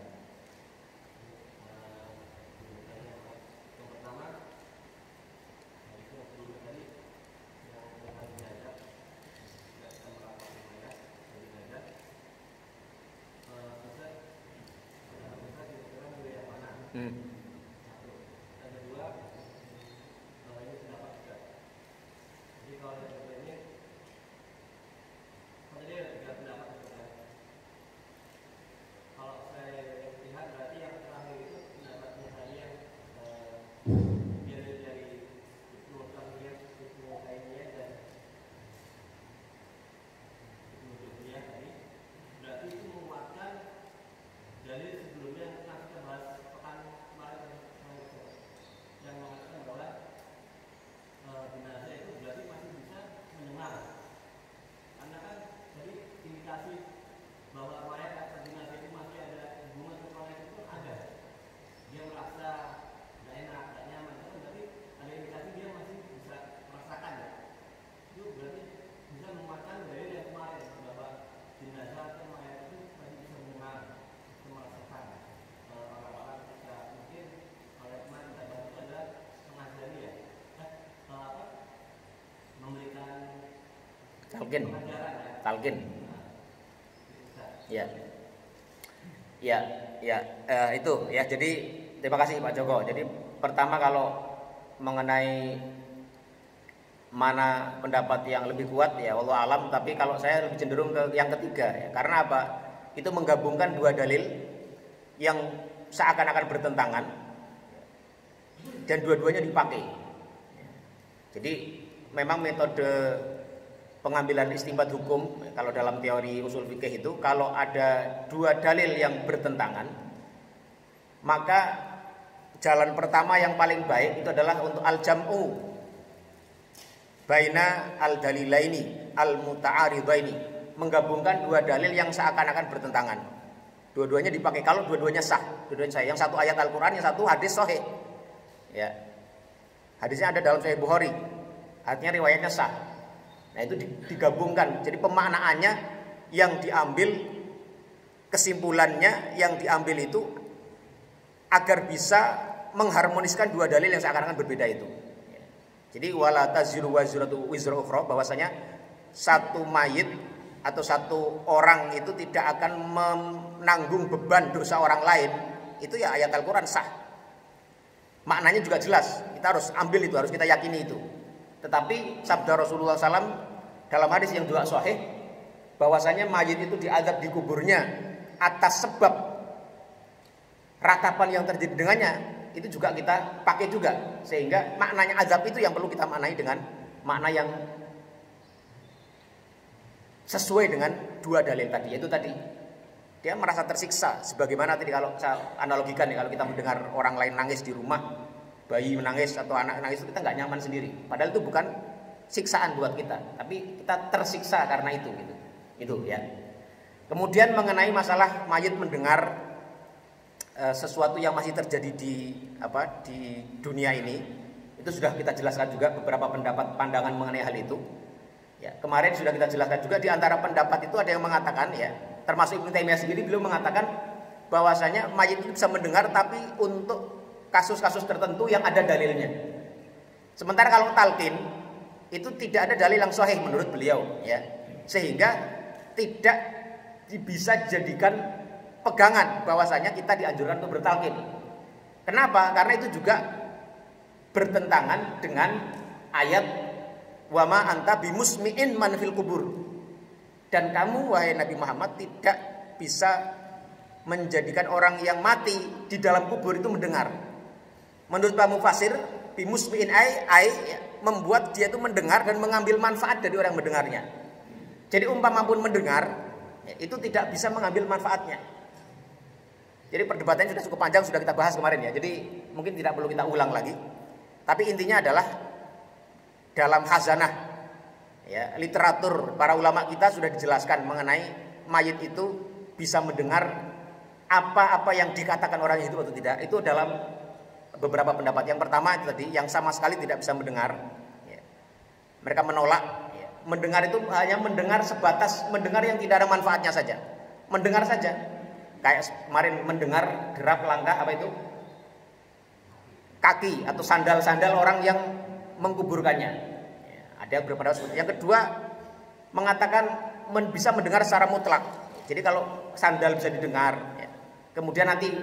talqin. Ya. Ya, ya, itu ya. Jadi terima kasih Pak Joko. Jadi pertama kalau mengenai mana pendapat yang lebih kuat ya Allah alam, tapi kalau saya lebih cenderung ke yang ketiga ya. Karena apa? Itu menggabungkan dua dalil yang seakan-akan bertentangan dan dua-duanya dipakai. Jadi memang metode pengambilan istinbat hukum kalau dalam teori usul fikih itu kalau ada dua dalil yang bertentangan, maka jalan pertama yang paling baik itu adalah untuk al-jam'u baina al-dalilaini al-muta'aridaini, menggabungkan dua dalil yang seakan-akan bertentangan. Dua-duanya dipakai kalau dua-duanya sah. Yang satu ayat Al-Qur'an, yang satu hadis sahih. Ya. Hadisnya ada dalam Sahih Bukhari. Artinya riwayatnya sah. Nah, itu digabungkan. Jadi pemaknaannya yang diambil, kesimpulannya yang diambil itu agar bisa mengharmoniskan dua dalil yang seakan-akan berbeda itu. Jadi wala taziru wazratu wizra ukhra, bahwasanya satu mayit atau satu orang itu tidak akan menanggung beban dosa orang lain. Itu ya ayat Al-Qur'an sah. Maknanya juga jelas. Kita harus ambil itu, harus kita yakini itu. Tetapi sabda Rasulullah SAW dalam hadis yang juga sahih, bahwasanya mayit itu diazab di kuburnya atas sebab ratapan yang terjadi dengannya, itu juga kita pakai juga. Sehingga maknanya azab itu yang perlu kita maknai dengan makna yang sesuai dengan dua dalil tadi. Yaitu tadi dia merasa tersiksa, sebagaimana tadi kalau saya analogikan nih, kalau kita mendengar orang lain nangis di rumah, bayi menangis atau anak nangis, itu kita nggak nyaman sendiri. Padahal itu bukan siksaan buat kita, tapi kita tersiksa karena itu gitu. Itu ya. Kemudian mengenai masalah mayit mendengar sesuatu yang masih terjadi di dunia ini, itu sudah kita jelaskan juga beberapa pendapat pandangan mengenai hal itu. Ya, kemarin sudah kita jelaskan juga di antara pendapat itu ada yang mengatakan ya, termasuk Ibnu Taimiyah sendiri, beliau mengatakan bahwasanya mayit itu bisa mendengar tapi untuk kasus-kasus tertentu yang ada dalilnya. Sementara kalau talqin itu tidak ada dalil yang sahih menurut beliau ya. Sehingga tidak bisa dijadikan pegangan bahwasanya kita dianjurkan untuk bertalqin. Kenapa? Karena itu juga bertentangan dengan ayat wa ma anta bimusmi'in man fil kubur. Dan kamu wahai Nabi Muhammad tidak bisa menjadikan orang yang mati di dalam kubur itu mendengar. Menurut Pak Mufasir, bimusmi'in membuat dia itu mendengar dan mengambil manfaat dari orang mendengarnya. Jadi umpama pun mendengar, itu tidak bisa mengambil manfaatnya. Jadi perdebatannya sudah cukup panjang, sudah kita bahas kemarin ya. Jadi mungkin tidak perlu kita ulang lagi. Tapi intinya adalah dalam khazanah ya, literatur para ulama kita sudah dijelaskan mengenai mayit itu bisa mendengar apa-apa yang dikatakan orang itu atau tidak. Itu dalam beberapa pendapat. Yang pertama itu tadi, yang sama sekali tidak bisa mendengar ya. Mereka menolak ya. Mendengar itu hanya mendengar sebatas mendengar yang tidak ada manfaatnya saja. Mendengar saja. Kayak kemarin mendengar derap langkah kaki atau sandal-sandal orang yang mengkuburkannya ya, ada beberapa pendapat. Yang kedua mengatakan bisa mendengar secara mutlak. Jadi kalau sandal bisa didengar ya. Kemudian nanti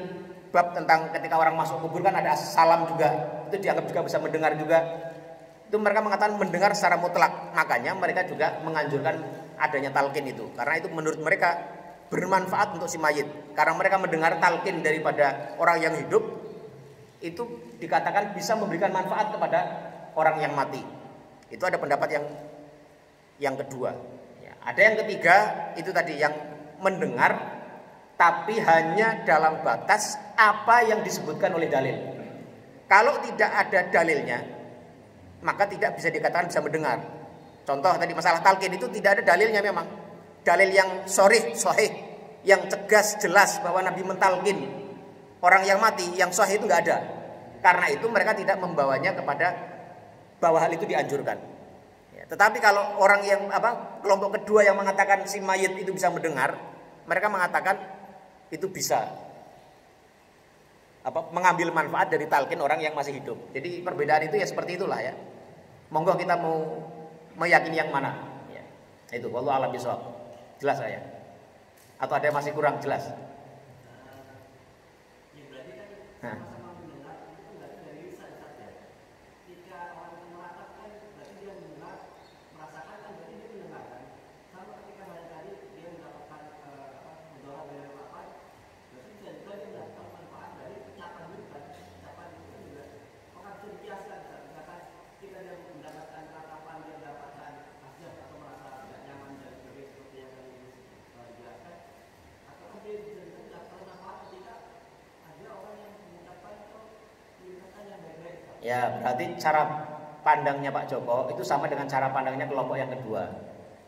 bab tentang ketika orang masuk kubur kan ada salam juga, itu dianggap juga bisa mendengar juga. Itu mereka mengatakan mendengar secara mutlak. Makanya mereka juga menganjurkan adanya talqin itu, karena itu menurut mereka bermanfaat untuk si mayit. Karena mereka mendengar talqin daripada orang yang hidup, itu dikatakan bisa memberikan manfaat kepada orang yang mati. Itu ada pendapat yang kedua ya. Ada yang ketiga, itu tadi yang mendengar tapi hanya dalam batas apa yang disebutkan oleh dalil. Kalau tidak ada dalilnya, maka tidak bisa dikatakan bisa mendengar. Contoh tadi masalah talqin itu tidak ada dalilnya memang. Dalil yang sahih, yang tegas jelas bahwa Nabi mentalqin orang yang mati, yang sahih itu nggak ada. Karena itu mereka tidak membawanya kepada bahwa hal itu dianjurkan. Ya, tetapi kalau orang yang kelompok kedua yang mengatakan si mayit itu bisa mendengar, mereka mengatakan itu bisa mengambil manfaat dari talqin orang yang masih hidup. Jadi perbedaan itu ya seperti itulah ya. Monggo kita mau meyakini yang mana. Ya. Itu wallahu a'lam bishawab. Jelas saya? Atau ada yang masih kurang jelas? Nah. Ya, berarti cara pandangnya Pak Joko itu sama dengan cara pandangnya kelompok yang kedua,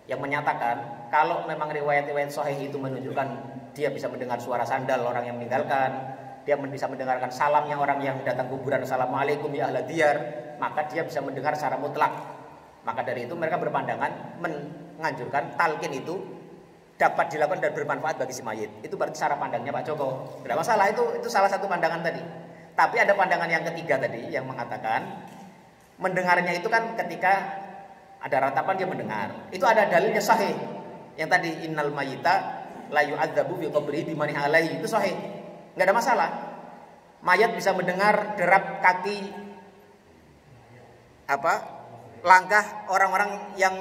yang menyatakan kalau memang riwayat-riwayat sahih itu menunjukkan dia bisa mendengar suara sandal orang yang meninggalkan, dia bisa mendengarkan salamnya orang yang datang kuburan, assalamualaikum ya ahla diyar, maka dia bisa mendengar secara mutlak. Maka dari itu mereka berpandangan menganjurkan talqin itu dapat dilakukan dan bermanfaat bagi si mayit. Itu berarti cara pandangnya Pak Joko. Tidak masalah, itu salah satu pandangan tadi. Tapi ada pandangan yang ketiga tadi yang mengatakan mendengarnya itu kan ketika ada ratapan dia mendengar. Itu ada dalilnya sahih. Yang tadi innal mayyita la yu'adzabu fi qabrihi bimani alaihi, itu sahih. Enggak ada masalah. Mayat bisa mendengar derap kaki langkah orang-orang yang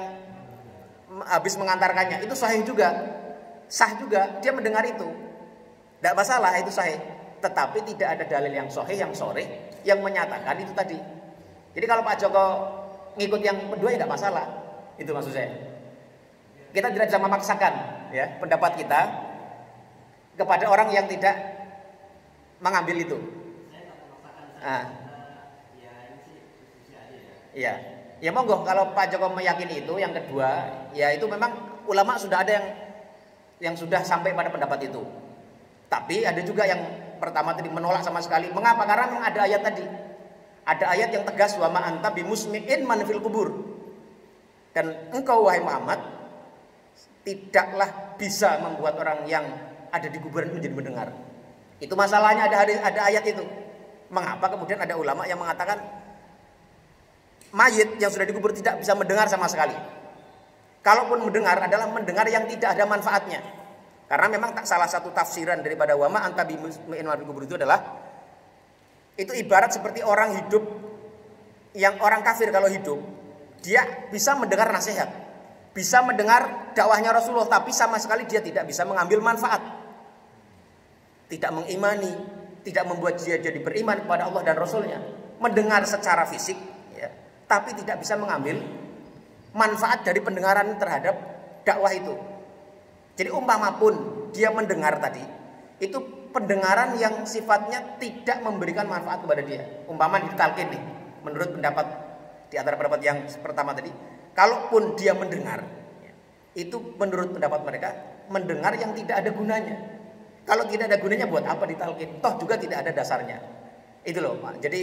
habis mengantarkannya. Itu sahih juga. Sah juga dia mendengar itu. Enggak masalah, itu sahih. Tetapi tidak ada dalil yang sahih, yang sharih yang menyatakan itu tadi. Jadi kalau Pak Joko ngikut yang kedua ya tidak masalah. Itu maksud saya. Kita tidak bisa memaksakan ya pendapat kita kepada orang yang tidak mengambil itu. Iya. Ya monggo, kalau Pak Joko meyakini itu yang kedua, ya itu memang ulama sudah ada yang sudah sampai pada pendapat itu. Tapi ada juga yang pertama tadi menolak sama sekali. Mengapa? Karena memang ada ayat tadi. Ada ayat yang tegas, wa ma anta bimusmi'in man fil kubur. Dan engkau wahai Muhammad tidaklah bisa membuat orang yang ada di kuburan menjadi mendengar. Itu masalahnya, ada ayat itu. Mengapa kemudian ada ulama yang mengatakan mayit yang sudah dikubur tidak bisa mendengar sama sekali. Kalaupun mendengar adalah mendengar yang tidak ada manfaatnya. Karena memang salah satu tafsiran daripada wama anta bimusmi'in man fil kubur itu adalah itu ibarat seperti orang hidup, yang orang kafir kalau hidup dia bisa mendengar nasihat, bisa mendengar dakwahnya Rasulullah, tapi sama sekali dia tidak bisa mengambil manfaat, tidak mengimani, tidak membuat dia jadi beriman kepada Allah dan Rasulnya. Mendengar secara fisik ya, tapi tidak bisa mengambil manfaat dari pendengaran terhadap dakwah itu. Jadi umpama pun dia mendengar tadi, itu pendengaran yang sifatnya tidak memberikan manfaat kepada dia. Umpama ditalqin nih, menurut pendapat di antara pendapat yang pertama tadi, kalaupun dia mendengar, itu menurut pendapat mereka mendengar yang tidak ada gunanya. Kalau tidak ada gunanya buat apa ditalqin? Toh juga tidak ada dasarnya. Itu loh Pak. Jadi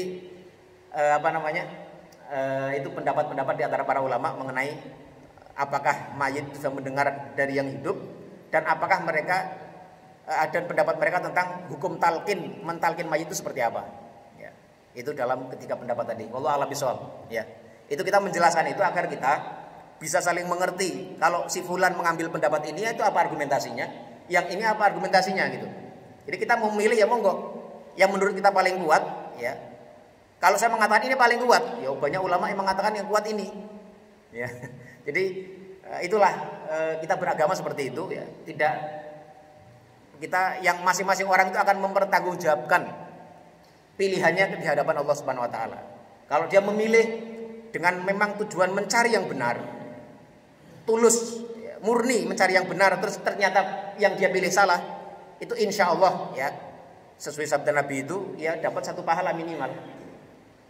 itu pendapat-pendapat di antara para ulama mengenai apakah mayit bisa mendengar dari yang hidup, dan apakah mereka dan pendapat mereka tentang hukum talqin, mentalqin mayit itu seperti apa. Ya, itu dalam ketiga pendapat tadi. Wallahu a'lam bishawab. Ya, itu kita menjelaskan itu agar kita bisa saling mengerti. Kalau si fulan mengambil pendapat ini, itu apa argumentasinya? Yang ini apa argumentasinya gitu. Jadi kita mau memilih ya monggo. Yang menurut kita paling kuat, ya. Kalau saya mengatakan ini paling kuat, ya banyak ulama yang mengatakan yang kuat ini. Ya. Jadi itulah kita beragama seperti itu ya. Tidak, kita yang masing-masing orang itu akan mempertanggungjawabkan pilihannya di hadapan Allah Subhanahu wa taala. Kalau dia memilih dengan memang tujuan mencari yang benar, tulus, ya, murni mencari yang benar, terus ternyata yang dia pilih salah, itu insya Allah ya sesuai sabda Nabi itu ya dapat satu pahala minimal.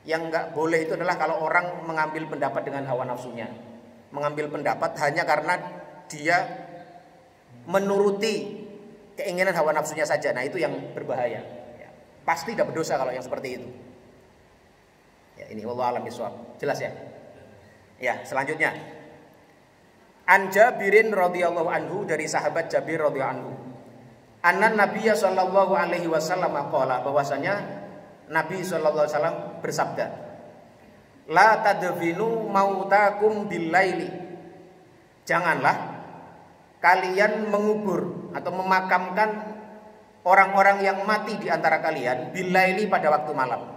Yang nggak boleh itu adalah kalau orang mengambil pendapat dengan hawa nafsunya, mengambil pendapat hanya karena dia menuruti keinginan hawa nafsunya saja. Nah itu yang berbahaya ya. Pasti tidak berdosa kalau yang seperti itu ya. Ini wallahu a'lam bishawab. Jelas ya. Ya, selanjutnya An Jabirin radhiyallahu anhu, dari sahabat Jabir radhiyallahu anhu, anna Nabiyya sallallahu alaihi wasallam qala, bahwasanya Nabi sallallahu alaihi wasallam bersabda, la tadfinu mautakum bil laili, janganlah kalian mengubur atau memakamkan orang-orang yang mati di antara kalian bilaili pada waktu malam.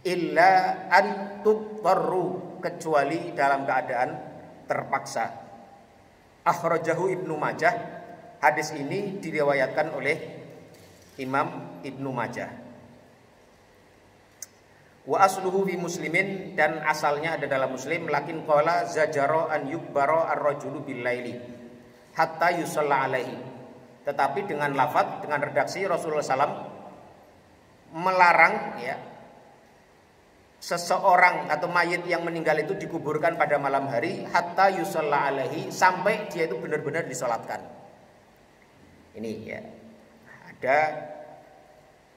Illa an tutarru, kecuali dalam keadaan terpaksa. Akhrajahu Ibnu Majah. Hadis ini diriwayatkan oleh Imam Ibnu Majah. Wa asluhu fi Muslimin, dan asalnya ada dalam Muslim, lakin qala zajara an yukbara ar-rajulu bilaili hatta yusalla alaihi. Tetapi dengan lafaz, dengan redaksi Rasulullah SAW melarang ya seseorang atau mayit yang meninggal itu dikuburkan pada malam hari hatta yusalla alaihi, sampai dia itu benar-benar disolatkan. Ini ya, ada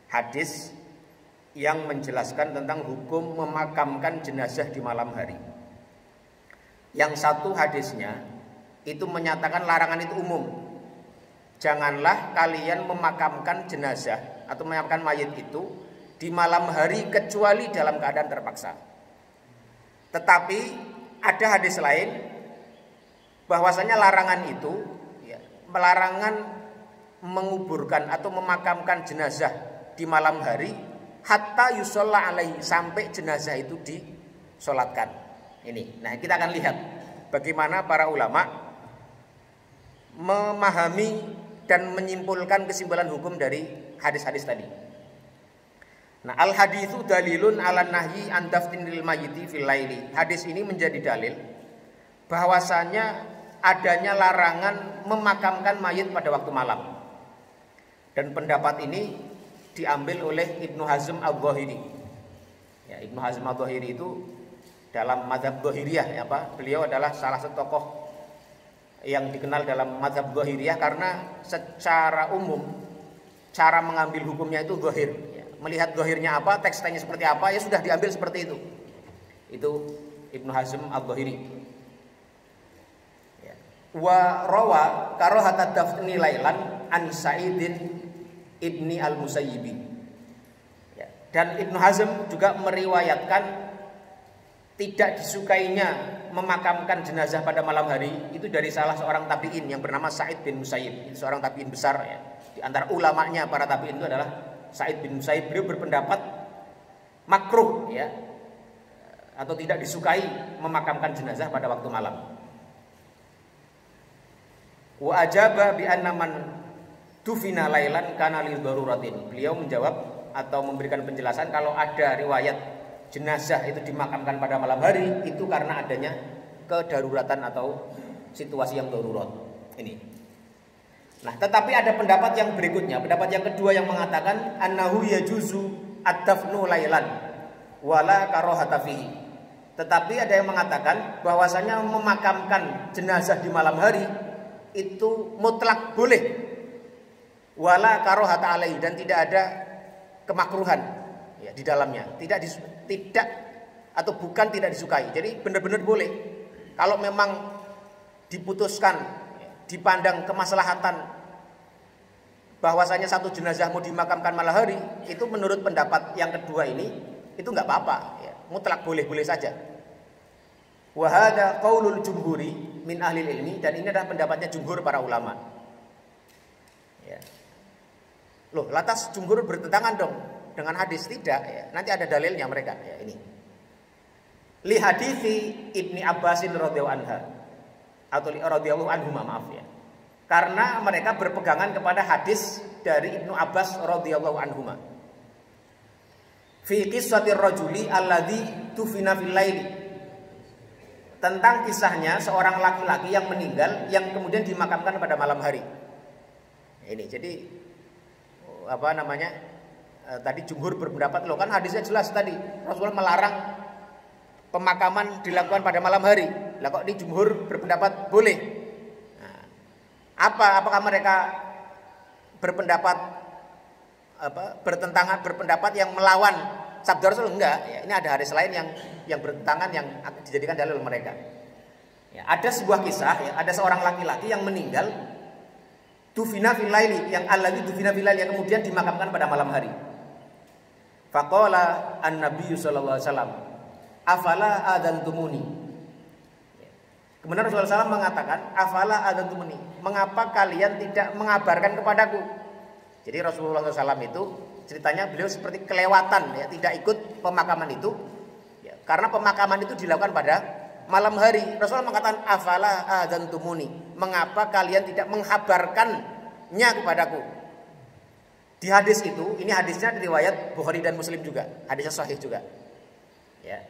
hadis yang menjelaskan tentang hukum memakamkan jenazah di malam hari. Yang satu hadisnya itu menyatakan larangan itu umum. Janganlah kalian memakamkan jenazah atau memakamkan mayit itu di malam hari kecuali dalam keadaan terpaksa. Tetapi ada hadis lain bahwasanya larangan itu ya, melarangan menguburkan atau memakamkan jenazah di malam hari hatta yusalla alaihi, sampai jenazah itu disolatkan. Ini. Nah, kita akan lihat bagaimana para ulama memahami dan menyimpulkan kesimpulan hukum dari hadis-hadis tadi. Nah, al haditsu dalilun ala nahyi an daftinil mayyiti fil laili. Hadis ini menjadi dalil bahwasanya adanya larangan memakamkan mayit pada waktu malam. Dan pendapat ini diambil oleh Ibnu Hazm Al-Zahiri. Ya, Ibnu Hazm Al-Zahiri itu dalam mazhab Zahiriyah ya Pak. Beliau adalah salah satu tokoh yang dikenal dalam mazhab Zahiriyah karena secara umum cara mengambil hukumnya itu zahir. Ya, melihat zahirnya apa, teksnya seperti apa, ya sudah diambil seperti itu. Itu Ibnu Hazm Al-Zahiri. Ya. Wa rawa karahata dafni lailan an Sa'idin Ibni Al-Musayyibi. Ya. Dan Ibnu Hazm juga meriwayatkan tidak disukainya memakamkan jenazah pada malam hari itu dari salah seorang tabi'in yang bernama Sa'id bin Musayyib. Itu seorang tabi'in besar ya. Di antara ulamanya para tabi'in itu adalah Sa'id bin Musayyib. Beliau berpendapat makruh ya, atau tidak disukai memakamkan jenazah pada waktu malam. Wa ajaba bi anna man dufina lailan kana li daruratin. Beliau menjawab atau memberikan penjelasan kalau ada riwayat jenazah itu dimakamkan pada malam hari itu karena adanya kedaruratan atau situasi yang darurat. Ini. Nah, tetapi ada pendapat yang berikutnya, pendapat yang kedua yang mengatakan annahu yajuzu ad-dafnu lailan wala karahata fihi. Tetapi ada yang mengatakan bahwasanya memakamkan jenazah di malam hari itu mutlak boleh. Wala karahata alaihi, dan tidak ada kemakruhan ya di dalamnya. Tidak atau bukan tidak disukai. Jadi benar-benar boleh. Kalau memang diputuskan, dipandang kemaslahatan bahwasanya satu jenazah mau dimakamkan malam hari, itu menurut pendapat yang kedua ini itu nggak apa-apa, ya. Mutlak boleh-boleh saja. Wa hadza qaulul jumhuri min ahli ilmi, dan ini adalah pendapatnya jumhur para ulama. Ya. Loh, lantas jumhur bertentangan dong dengan hadis? Tidak ya. Nanti ada dalilnya mereka ya, ini. Li hadithi Ibni Abbasin radhiyallahu anha atau radhiyallahu anhuma, maaf ya. Karena mereka berpegangan kepada hadis dari Ibnu Abbas radhiyallahu anhuma. Fi qissatir rajuli alladzi tufina fil laili. Tentang kisahnya seorang laki-laki yang meninggal yang kemudian dimakamkan pada malam hari. Ini jadi apa namanya? Tadi jumhur berpendapat, loh kan hadisnya jelas tadi Rasulullah melarang pemakaman dilakukan pada malam hari. Lah kok di jumhur berpendapat boleh? Nah, apakah mereka berpendapat bertentangan, berpendapat yang melawan sabda Rasul? Enggak ya, ini ada hadis lain yang bertentangan yang dijadikan dalil mereka. Ya, ada sebuah kisah ya, ada seorang laki-laki yang meninggal dufina fil laili, yang alladzi dufina fil laili, yang kemudian dimakamkan pada malam hari. Faqala an-nabiy sallallahu alaihi wasallam, afala adantumuni. Kemudian Rasulullah SAW mengatakan, afala adzantumuni, mengapa kalian tidak mengabarkan kepadaku? Jadi Rasulullah SAW itu ceritanya beliau seperti kelewatan, ya, tidak ikut pemakaman itu, ya, karena pemakaman itu dilakukan pada malam hari. Rasulullah mengatakan, afala adzantumuni, mengapa kalian tidak menghabarkannya kepadaku? Di hadis itu, ini hadisnya riwayat Bukhari dan Muslim juga, hadisnya sahih juga. Ya.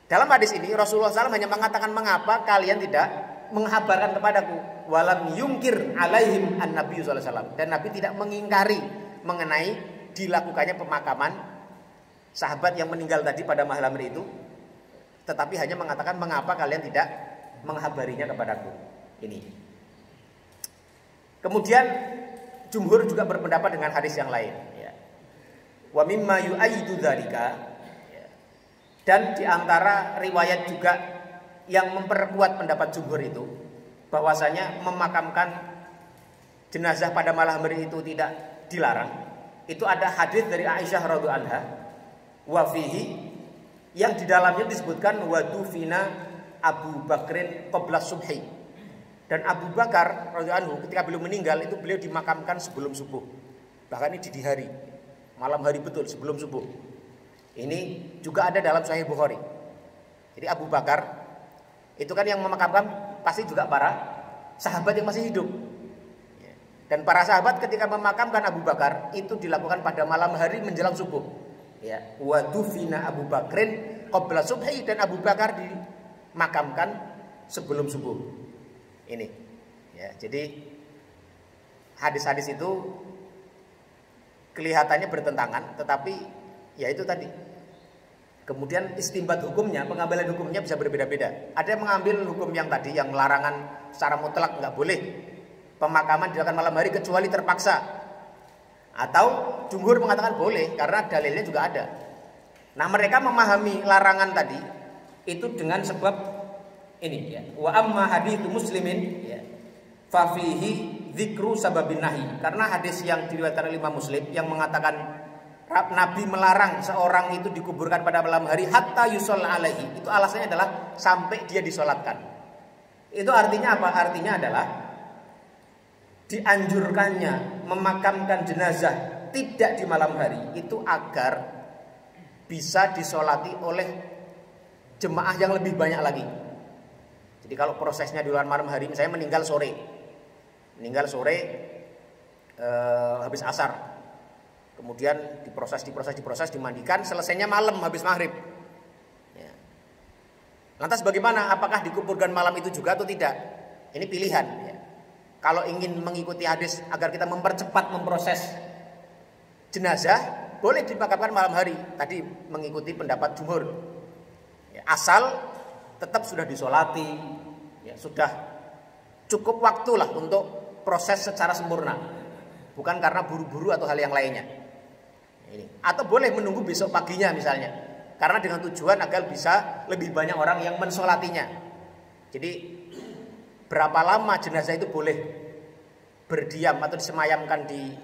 Dalam hadis ini Rasulullah SAW hanya mengatakan, mengapa kalian tidak menghabarkan kepadaku? Walam yungkir alaihim an Nabi SAW, dan Nabi tidak mengingkari mengenai dilakukannya pemakaman sahabat yang meninggal tadi pada malam hari itu, tetapi hanya mengatakan, mengapa kalian tidak menghabarinya kepadaku? Ini. Kemudian jumhur juga berpendapat dengan hadis yang lain, ya. Wa mimma yu'ayyidu dzalika, ya. Dan di antara riwayat juga yang memperkuat pendapat jumhur itu, bahwasanya memakamkan jenazah pada malam hari itu tidak dilarang. Itu ada hadis dari Aisyah radhiyallahu anha, wa fihi, yang di dalamnya disebutkan wadufina Abu Bakrin qabla subhi. Dan Abu Bakar radhiyallahu anhu ketika beliau meninggal itu beliau dimakamkan sebelum subuh. Bahkan ini di hari, malam hari betul sebelum subuh. Ini juga ada dalam Sahih Bukhari. Jadi Abu Bakar itu kan yang memakamkan pasti juga para sahabat yang masih hidup. Dan para sahabat ketika memakamkan Abu Bakar itu dilakukan pada malam hari menjelang subuh. Ya, wa dufina Abu Bakrin qabla subhi, dan Abu Bakar dimakamkan sebelum subuh. Ini. Ya, jadi hadis-hadis itu kelihatannya bertentangan, tetapi ya itu tadi. Kemudian istimbat hukumnya, pengambilan hukumnya bisa berbeda-beda. Ada yang mengambil hukum yang tadi, yang larangan secara mutlak nggak boleh pemakaman dilakukan malam hari kecuali terpaksa. Atau jumhur mengatakan boleh karena dalilnya juga ada. Nah, mereka memahami larangan tadi itu dengan sebab ini, ya. Wa amma haditsu muslimin, ya, fa fihi dzikru sababin nahi. Karena hadis yang diriwayatkan oleh Imam Muslim yang mengatakan Nabi melarang seorang itu dikuburkan pada malam hari hatta yusalla alaihi. Itu alasannya adalah sampai dia disolatkan. Itu artinya apa? Artinya adalah dianjurkannya memakamkan jenazah tidak di malam hari itu agar bisa disolati oleh jemaah yang lebih banyak lagi. Jadi kalau prosesnya di luar malam hari, misalnya meninggal sore habis asar, kemudian diproses, dimandikan, selesainya malam habis maghrib. Ya. Lantas bagaimana? Apakah dikuburkan malam itu juga atau tidak? Ini pilihan. Ya. Kalau ingin mengikuti hadis agar kita mempercepat memproses jenazah, boleh dimakamkan malam hari. Tadi mengikuti pendapat jumhur. Ya, asal tetap sudah disolati, ya, sudah cukup waktulah untuk proses secara sempurna, bukan karena buru-buru atau hal yang lainnya. Ini. Atau boleh menunggu besok paginya misalnya, karena dengan tujuan agar bisa lebih banyak orang yang mensolatinya. Jadi berapa lama jenazah itu boleh berdiam atau disemayamkan di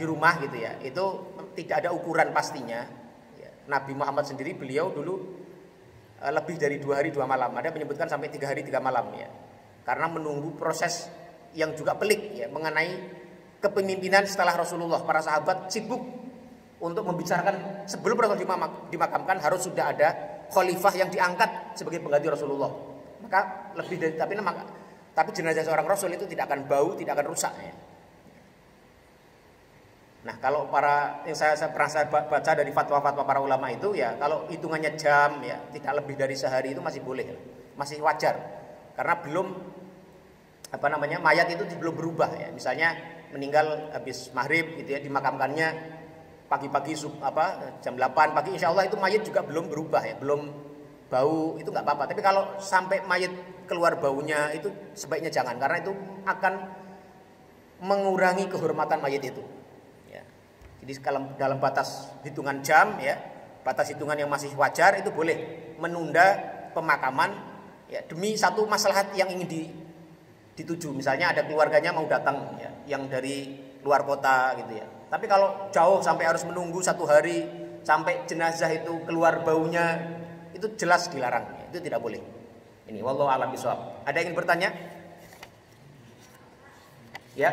rumah gitu ya? Itu tidak ada ukuran pastinya. Ya, Nabi Muhammad sendiri beliau dulu lebih dari 2 hari 2 malam. Ada menyebutkan sampai 3 hari 3 malam ya. Karena menunggu proses yang juga pelik ya mengenai kepemimpinan setelah Rasulullah. Para sahabat sibuk untuk membicarakan sebelum Rasul dimakamkan harus sudah ada khalifah yang diangkat sebagai pengganti Rasulullah. Maka lebih dari tapi jenazah seorang Rasul itu tidak akan bau, tidak akan rusak ya. Nah, kalau yang saya pernah baca dari fatwa-fatwa para ulama itu ya, kalau hitungannya jam ya, tidak lebih dari sehari itu masih boleh, masih wajar. Karena belum mayat itu belum berubah ya. Misalnya meninggal habis maghrib gitu ya, dimakamkannya pagi-pagi jam 8 pagi, insya Allah itu mayat juga belum berubah ya, belum bau, itu nggak apa-apa. Tapi kalau sampai mayat keluar baunya itu sebaiknya jangan, karena itu akan mengurangi kehormatan mayat itu. Jadi dalam batas hitungan jam ya, batas hitungan yang masih wajar itu boleh menunda pemakaman ya, demi satu maslahat yang ingin dituju. Misalnya ada keluarganya mau datang ya, yang dari luar kota gitu ya. Tapi kalau jauh sampai harus menunggu 1 hari sampai jenazah itu keluar baunya, itu jelas dilarang ya, itu tidak boleh. Ini wallahu a'lam bishawab. Ada yang ingin bertanya? Ya.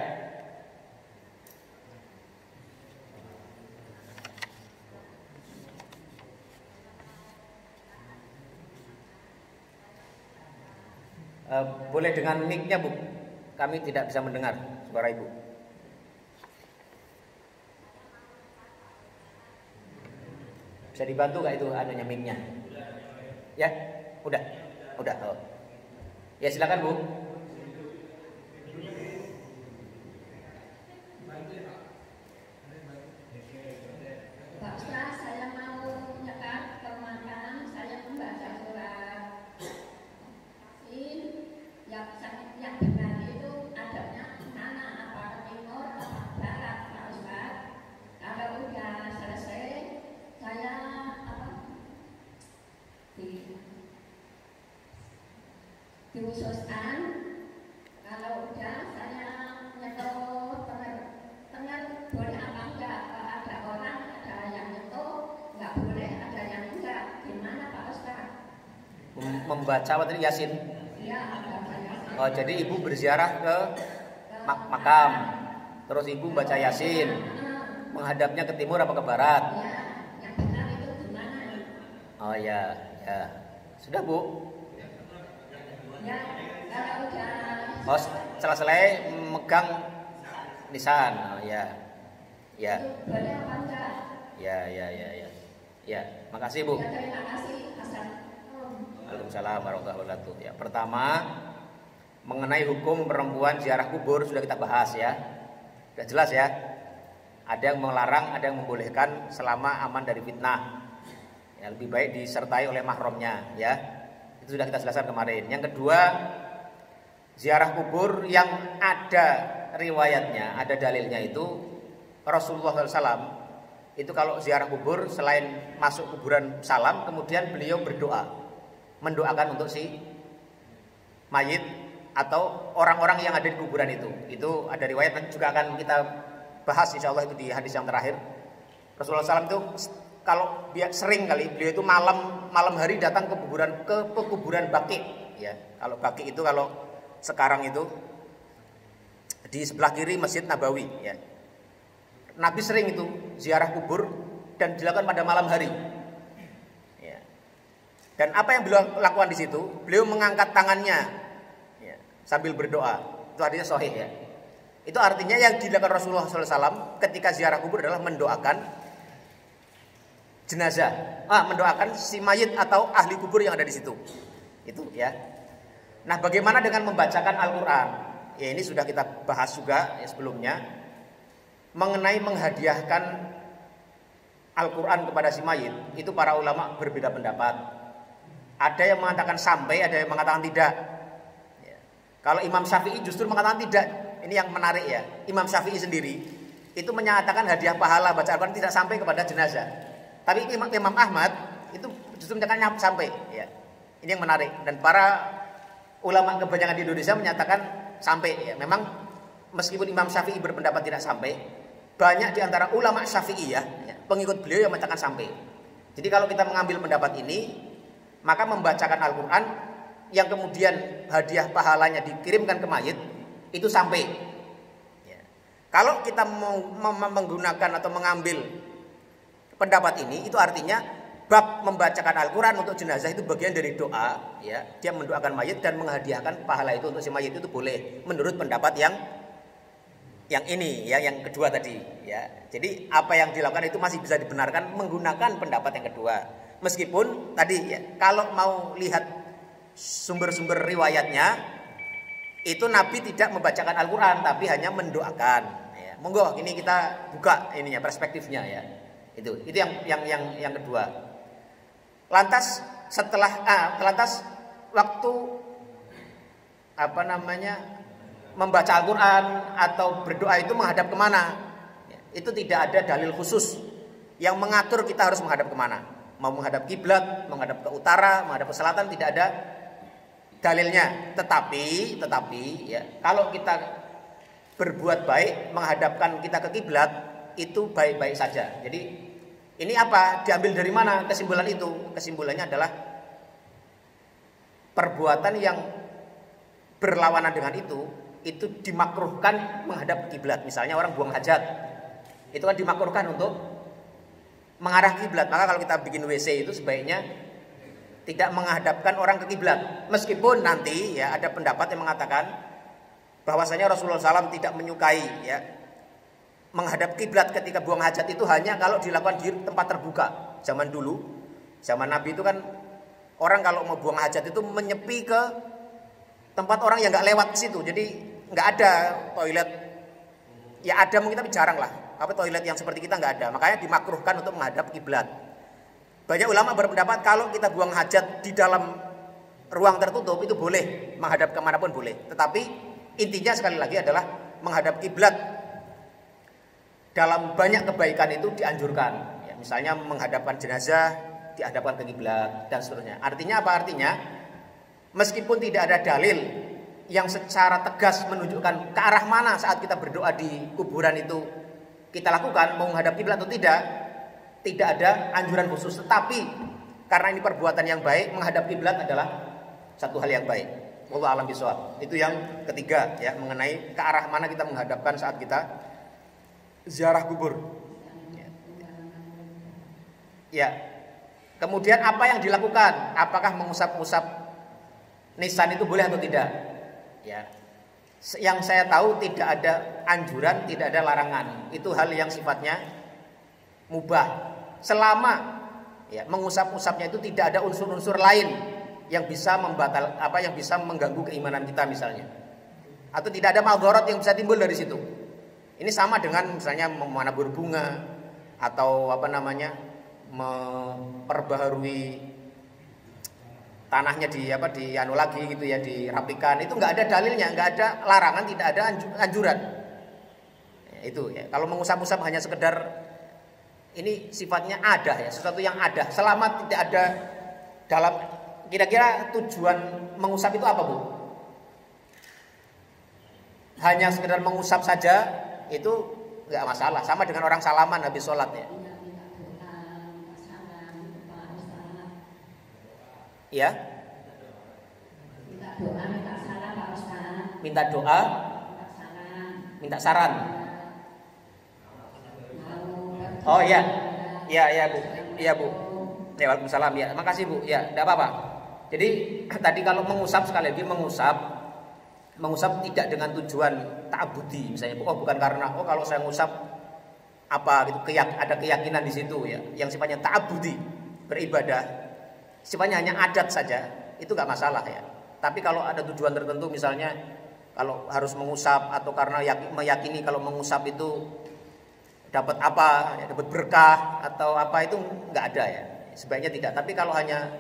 Boleh dengan mic-nya, Bu. Kami tidak bisa mendengar suara Ibu. Bisa dibantu nggak itu adanya mic-nya? Ya, udah. Oh. Ya silakan, Bu. Pak Ustaz, saya mau nyekat permakan, saya membaca surat yang benar itu adabnya mana, apa ke timur, apa ke barat, Pak Ustaz. Kalau udah selesai, saya diususkan. Kalau udah saya nyetok tengah boleh apa enggak? Ada orang, ada yang nyetok nggak boleh, ada yang enggak. Gimana Pak Ustaz? Membaca apa tadi, Yasin? Ya, ada Yasin. Oh, jadi Ibu berziarah ke makam. Terus Ibu baca Yasin. Menghadapnya ke timur apa ke barat? Ya, yang benar itu gimana? Oh ya. Sudah, Bu? Ya, kalau udah. Oh, setelah selesai megang lisan. Oh ya. Ya. Boleh apa enggak? Ya, makasih, Bu. Ya, terima kasih. Waalaikumsalam warahmatullahi wabarakatuh. Ya, pertama mengenai hukum perempuan ziarah kubur sudah kita bahas ya. Sudah jelas ya. Ada yang melarang, ada yang membolehkan selama aman dari fitnah. Ya, lebih baik disertai oleh mahramnya ya. Itu sudah kita jelaskan kemarin. Yang kedua, ziarah kubur yang ada riwayatnya, ada dalilnya itu Rasulullah SAW itu kalau ziarah kubur selain masuk kuburan salam, kemudian beliau berdoa, mendoakan untuk si mayit atau orang-orang yang ada di kuburan itu. Itu ada riwayat, nanti juga akan kita bahas insya Allah itu di hadis yang terakhir. Rasulullah SAW itu kalau sering kali beliau itu malam hari datang ke kuburan Baqi ya. Kalau Baqi itu kalau sekarang itu di sebelah kiri Masjid Nabawi ya. Nabi sering itu ziarah kubur dan dilakukan pada malam hari. Ya. Dan apa yang beliau lakukan di situ? Beliau mengangkat tangannya ya, sambil berdoa. Itu artinya sahih ya. Itu artinya yang dilakukan Rasulullah SAW ketika ziarah kubur adalah mendoakan jenazah, mendoakan si mayit atau ahli kubur yang ada di situ. Itu ya. Nah, bagaimana dengan membacakan Al-Quran? Ya, ini sudah kita bahas juga ya, sebelumnya. Mengenai menghadiahkan Al-Quran kepada si mayit, itu para ulama berbeda pendapat. Ada yang mengatakan sampai, ada yang mengatakan tidak ya. Kalau Imam Syafi'i justru mengatakan tidak. Ini yang menarik ya. Imam Syafi'i sendiri itu menyatakan hadiah pahala baca Al-Quran tidak sampai kepada jenazah. Tapi Imam Ahmad itu justru menyatakan sampai ya. Ini yang menarik. Dan para ulama kebanyakan di Indonesia menyatakan sampai ya. Memang meskipun Imam Syafi'i berpendapat tidak sampai, banyak di antara ulama Syafi'i ya, pengikut beliau yang menyatakan sampai. Jadi kalau kita mengambil pendapat ini, maka membacakan Al-Quran yang kemudian hadiah pahalanya dikirimkan ke mayit itu sampai ya. Kalau kita mau menggunakan atau mengambil pendapat ini, itu artinya bab membacakan Al-Quran untuk jenazah itu bagian dari doa ya. Dia mendoakan mayit dan menghadiahkan pahala itu untuk si mayit itu boleh menurut pendapat yang ini ya, yang kedua tadi ya. Jadi apa yang dilakukan itu masih bisa dibenarkan menggunakan pendapat yang kedua. Meskipun tadi ya, kalau mau lihat sumber-sumber riwayatnya itu Nabi tidak membacakan Al-Quran tapi hanya mendoakan ya. Monggo ini kita buka ininya perspektifnya ya. Itu yang kedua. Lantas waktu membaca Al-Quran atau berdoa itu menghadap kemana? Itu tidak ada dalil khusus yang mengatur kita harus menghadap kemana. Mau menghadap kiblat, menghadap ke utara, menghadap ke selatan, tidak ada dalilnya. Tetapi ya, kalau kita berbuat baik menghadapkan kita ke kiblat itu baik-baik saja. Jadi ini apa? Diambil dari mana kesimpulan itu? Kesimpulannya adalah perbuatan yang berlawanan dengan itu dimakruhkan menghadap kiblat. Misalnya orang buang hajat, itu kan dimakruhkan untuk mengarah kiblat. Maka kalau kita bikin WC itu sebaiknya tidak menghadapkan orang ke kiblat. Meskipun nanti ya ada pendapat yang mengatakan bahwasanya Rasulullah SAW tidak menyukai ya menghadap kiblat ketika buang hajat itu hanya kalau dilakukan di tempat terbuka. Zaman dulu, zaman Nabi itu kan orang kalau mau buang hajat itu menyepi ke tempat orang yang nggak lewat ke situ. Jadi nggak ada toilet. Ya ada mungkin tapi jarang lah. Apa toilet yang seperti kita nggak ada. Makanya dimakruhkan untuk menghadap kiblat. Banyak ulama berpendapat kalau kita buang hajat di dalam ruang tertutup itu boleh menghadap kemanapun boleh. Tetapi intinya sekali lagi adalah menghadap kiblat dalam banyak kebaikan itu dianjurkan. Ya, misalnya menghadapkan jenazah dihadapkan ke kiblat dan seterusnya. Artinya apa? Artinya meskipun tidak ada dalil yang secara tegas menunjukkan ke arah mana saat kita berdoa di kuburan itu kita lakukan, mau menghadap kiblat atau tidak ada anjuran khusus. Tetapi karena ini perbuatan yang baik, menghadap kiblat adalah satu hal yang baik. Wallahu a'lam bishawab. Itu yang ketiga ya, mengenai ke arah mana kita menghadapkan saat kita ziarah kubur. Ya. Kemudian apa yang dilakukan? Apakah mengusap-usap nisan itu boleh atau tidak? Ya. Yang saya tahu tidak ada anjuran, tidak ada larangan. Itu hal yang sifatnya mubah. Selama ya, mengusap-usapnya itu tidak ada unsur-unsur lain yang bisa yang bisa mengganggu keimanan kita misalnya. Atau tidak ada maldorot yang bisa timbul dari situ. Ini sama dengan misalnya menabur bunga atau memperbaharui tanahnya di lagi gitu ya, dirapikan. Itu nggak ada dalilnya, nggak ada larangan, tidak ada anjuran. Ya, itu ya. Kalau mengusap-usap hanya sekedar ini sifatnya ada ya, sesuatu yang ada. Selama tidak ada dalam, kira-kira tujuan mengusap itu apa, Bu? Hanya sekedar mengusap saja itu nggak masalah. Sama dengan orang salaman habis sholat ya. Ya. Minta doa, minta saran. Oh iya. Iya Bu. Iya Bu. Ya, waalaikumsalam ya. Makasih Bu. Ya, enggak apa-apa. Jadi tadi kalau mengusap, sekali lagi mengusap tidak dengan tujuan ta'abudi misalnya. Oh, bukan karena kalau saya ngusap apa gitu, ada keyakinan di situ ya, yang sifatnya ta'abudi, beribadah. Sifatnya hanya adat saja, itu nggak masalah ya. Tapi kalau ada tujuan tertentu, misalnya kalau harus mengusap atau karena meyakini kalau mengusap itu dapat apa, ya, dapat berkah atau apa, itu nggak ada ya. Sebaiknya tidak. Tapi kalau hanya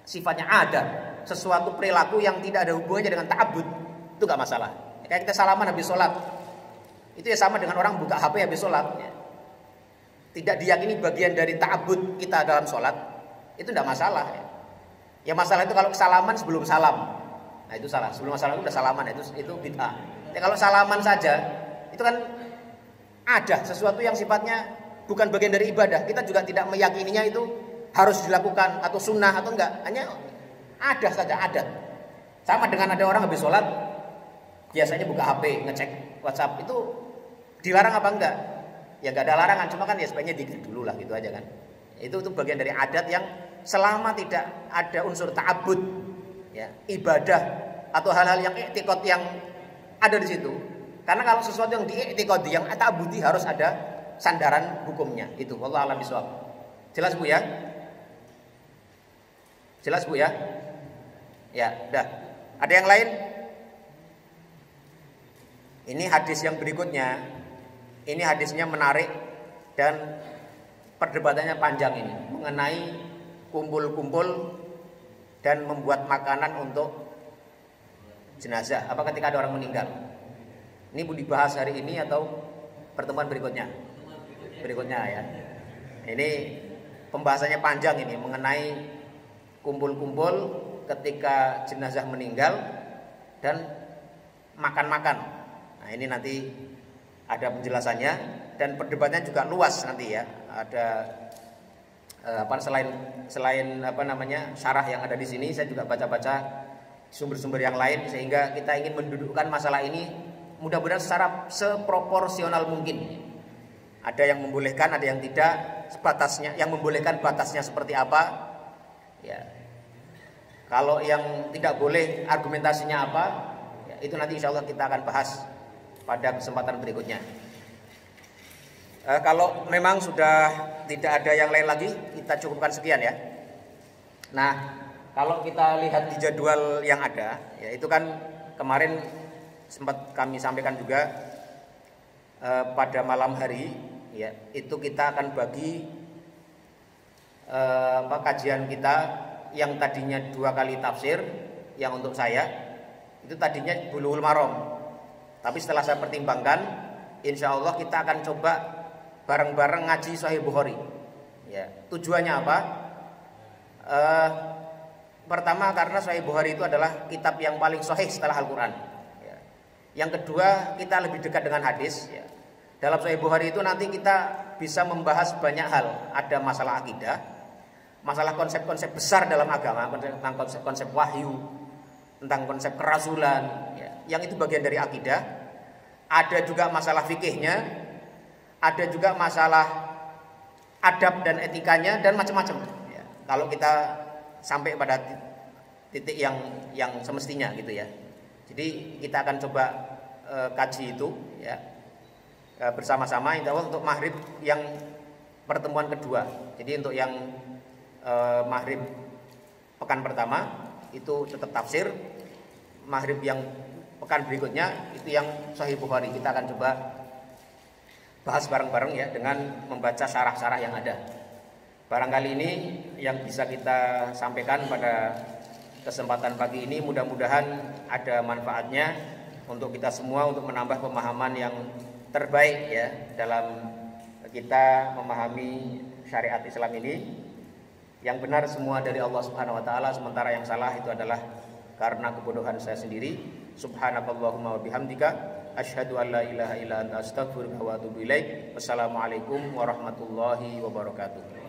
sifatnya ada, sesuatu perilaku yang tidak ada hubungannya dengan ta'abud, itu nggak masalah. Kayak kita salaman habis sholat, itu ya sama dengan orang buka HP habis sholat. Ya. Tidak diyakini bagian dari ta'abud kita dalam sholat, itu tidak masalah ya. Yang masalah itu kalau salaman sebelum salam. Nah itu salah. Sebelum salam itu udah salaman, itu bid'ah. Ya, kalau salaman saja itu kan ada sesuatu yang sifatnya bukan bagian dari ibadah. Kita juga tidak meyakininya itu harus dilakukan atau sunnah atau enggak. Hanya ada saja, adat. Sama dengan ada orang habis sholat biasanya buka HP, ngecek WhatsApp, itu dilarang apa enggak? Ya enggak ada larangan, cuma kan ya sebaiknya dikit dulu lah gitu aja kan. Itu bagian dari adat yang selama tidak ada unsur ta'abud ya, ibadah atau hal-hal yang i'tiqad yang ada di situ. Karena kalau sesuatu yang di'tiqadi, yang ta'abudi, harus ada sandaran hukumnya. Itu wallahu a'lam bishawab. Jelas Bu ya? Jelas Bu ya? Ya, dah. Ada yang lain? Ini hadis yang berikutnya. Ini hadisnya menarik dan perdebatannya panjang ini mengenai kumpul-kumpul dan membuat makanan untuk jenazah. Apa ketika ada orang meninggal? Ini mau dibahas hari ini atau pertemuan berikutnya? Berikutnya ya. Ini pembahasannya panjang ini mengenai kumpul-kumpul ketika jenazah meninggal dan makan-makan. Nah, ini nanti ada penjelasannya dan perdebatannya juga luas nanti ya. Ada selain syarah yang ada di sini, saya juga baca-baca sumber-sumber yang lain, sehingga kita ingin mendudukkan masalah ini mudah-mudahan secara seproporsional mungkin. Ada yang membolehkan, ada yang tidak. Batasnya, yang membolehkan batasnya seperti apa? Ya. Kalau yang tidak boleh argumentasinya apa? Ya, itu nanti insya Allah kita akan bahas pada kesempatan berikutnya. Kalau memang sudah tidak ada yang lain lagi, kita cukupkan sekian ya. Nah, kalau kita lihat di jadwal yang ada, ya itu kan kemarin sempat kami sampaikan juga pada malam hari, ya itu kita akan bagi kajian kita yang tadinya 2 kali tafsir, yang untuk saya itu tadinya Bulughul Maram, tapi setelah saya pertimbangkan, insya Allah kita akan coba bareng-bareng ngaji Sahih Bukhari. Ya, tujuannya apa? Pertama karena Sahih Bukhari itu adalah kitab yang paling sahih setelah Al-Quran. Ya. Yang kedua, kita lebih dekat dengan hadis. Ya. Dalam Sahih Bukhari itu nanti kita bisa membahas banyak hal. Ada masalah akidah, masalah konsep-konsep besar dalam agama, tentang konsep-konsep wahyu, tentang konsep kerasulan. Ya. Yang itu bagian dari akidah. Ada juga masalah fikihnya, ada juga masalah adab dan etikanya, dan macam-macam. Ya. Kalau kita sampai pada titik yang semestinya gitu ya. Jadi kita akan coba kaji itu ya bersama-sama insya Allah untuk maghrib yang pertemuan kedua. Jadi untuk yang maghrib pekan pertama itu tetap tafsir, maghrib yang pekan berikutnya itu yang Sahih Bukhari. Kita akan coba bahas bareng-bareng ya dengan membaca syarah-syarah yang ada. Barangkali ini yang bisa kita sampaikan pada kesempatan pagi ini, mudah-mudahan ada manfaatnya untuk kita semua, untuk menambah pemahaman yang terbaik ya dalam kita memahami syariat Islam ini. Yang benar semua dari Allah Subhanahu wa taala, sementara yang salah itu adalah karena kebodohan saya sendiri. Subhanakallahumma wa bihamdika asyhadu an la ilaha illa anta astaghfiruka wa atubu ilaik. Wassalamualaikum warahmatullahi wabarakatuh.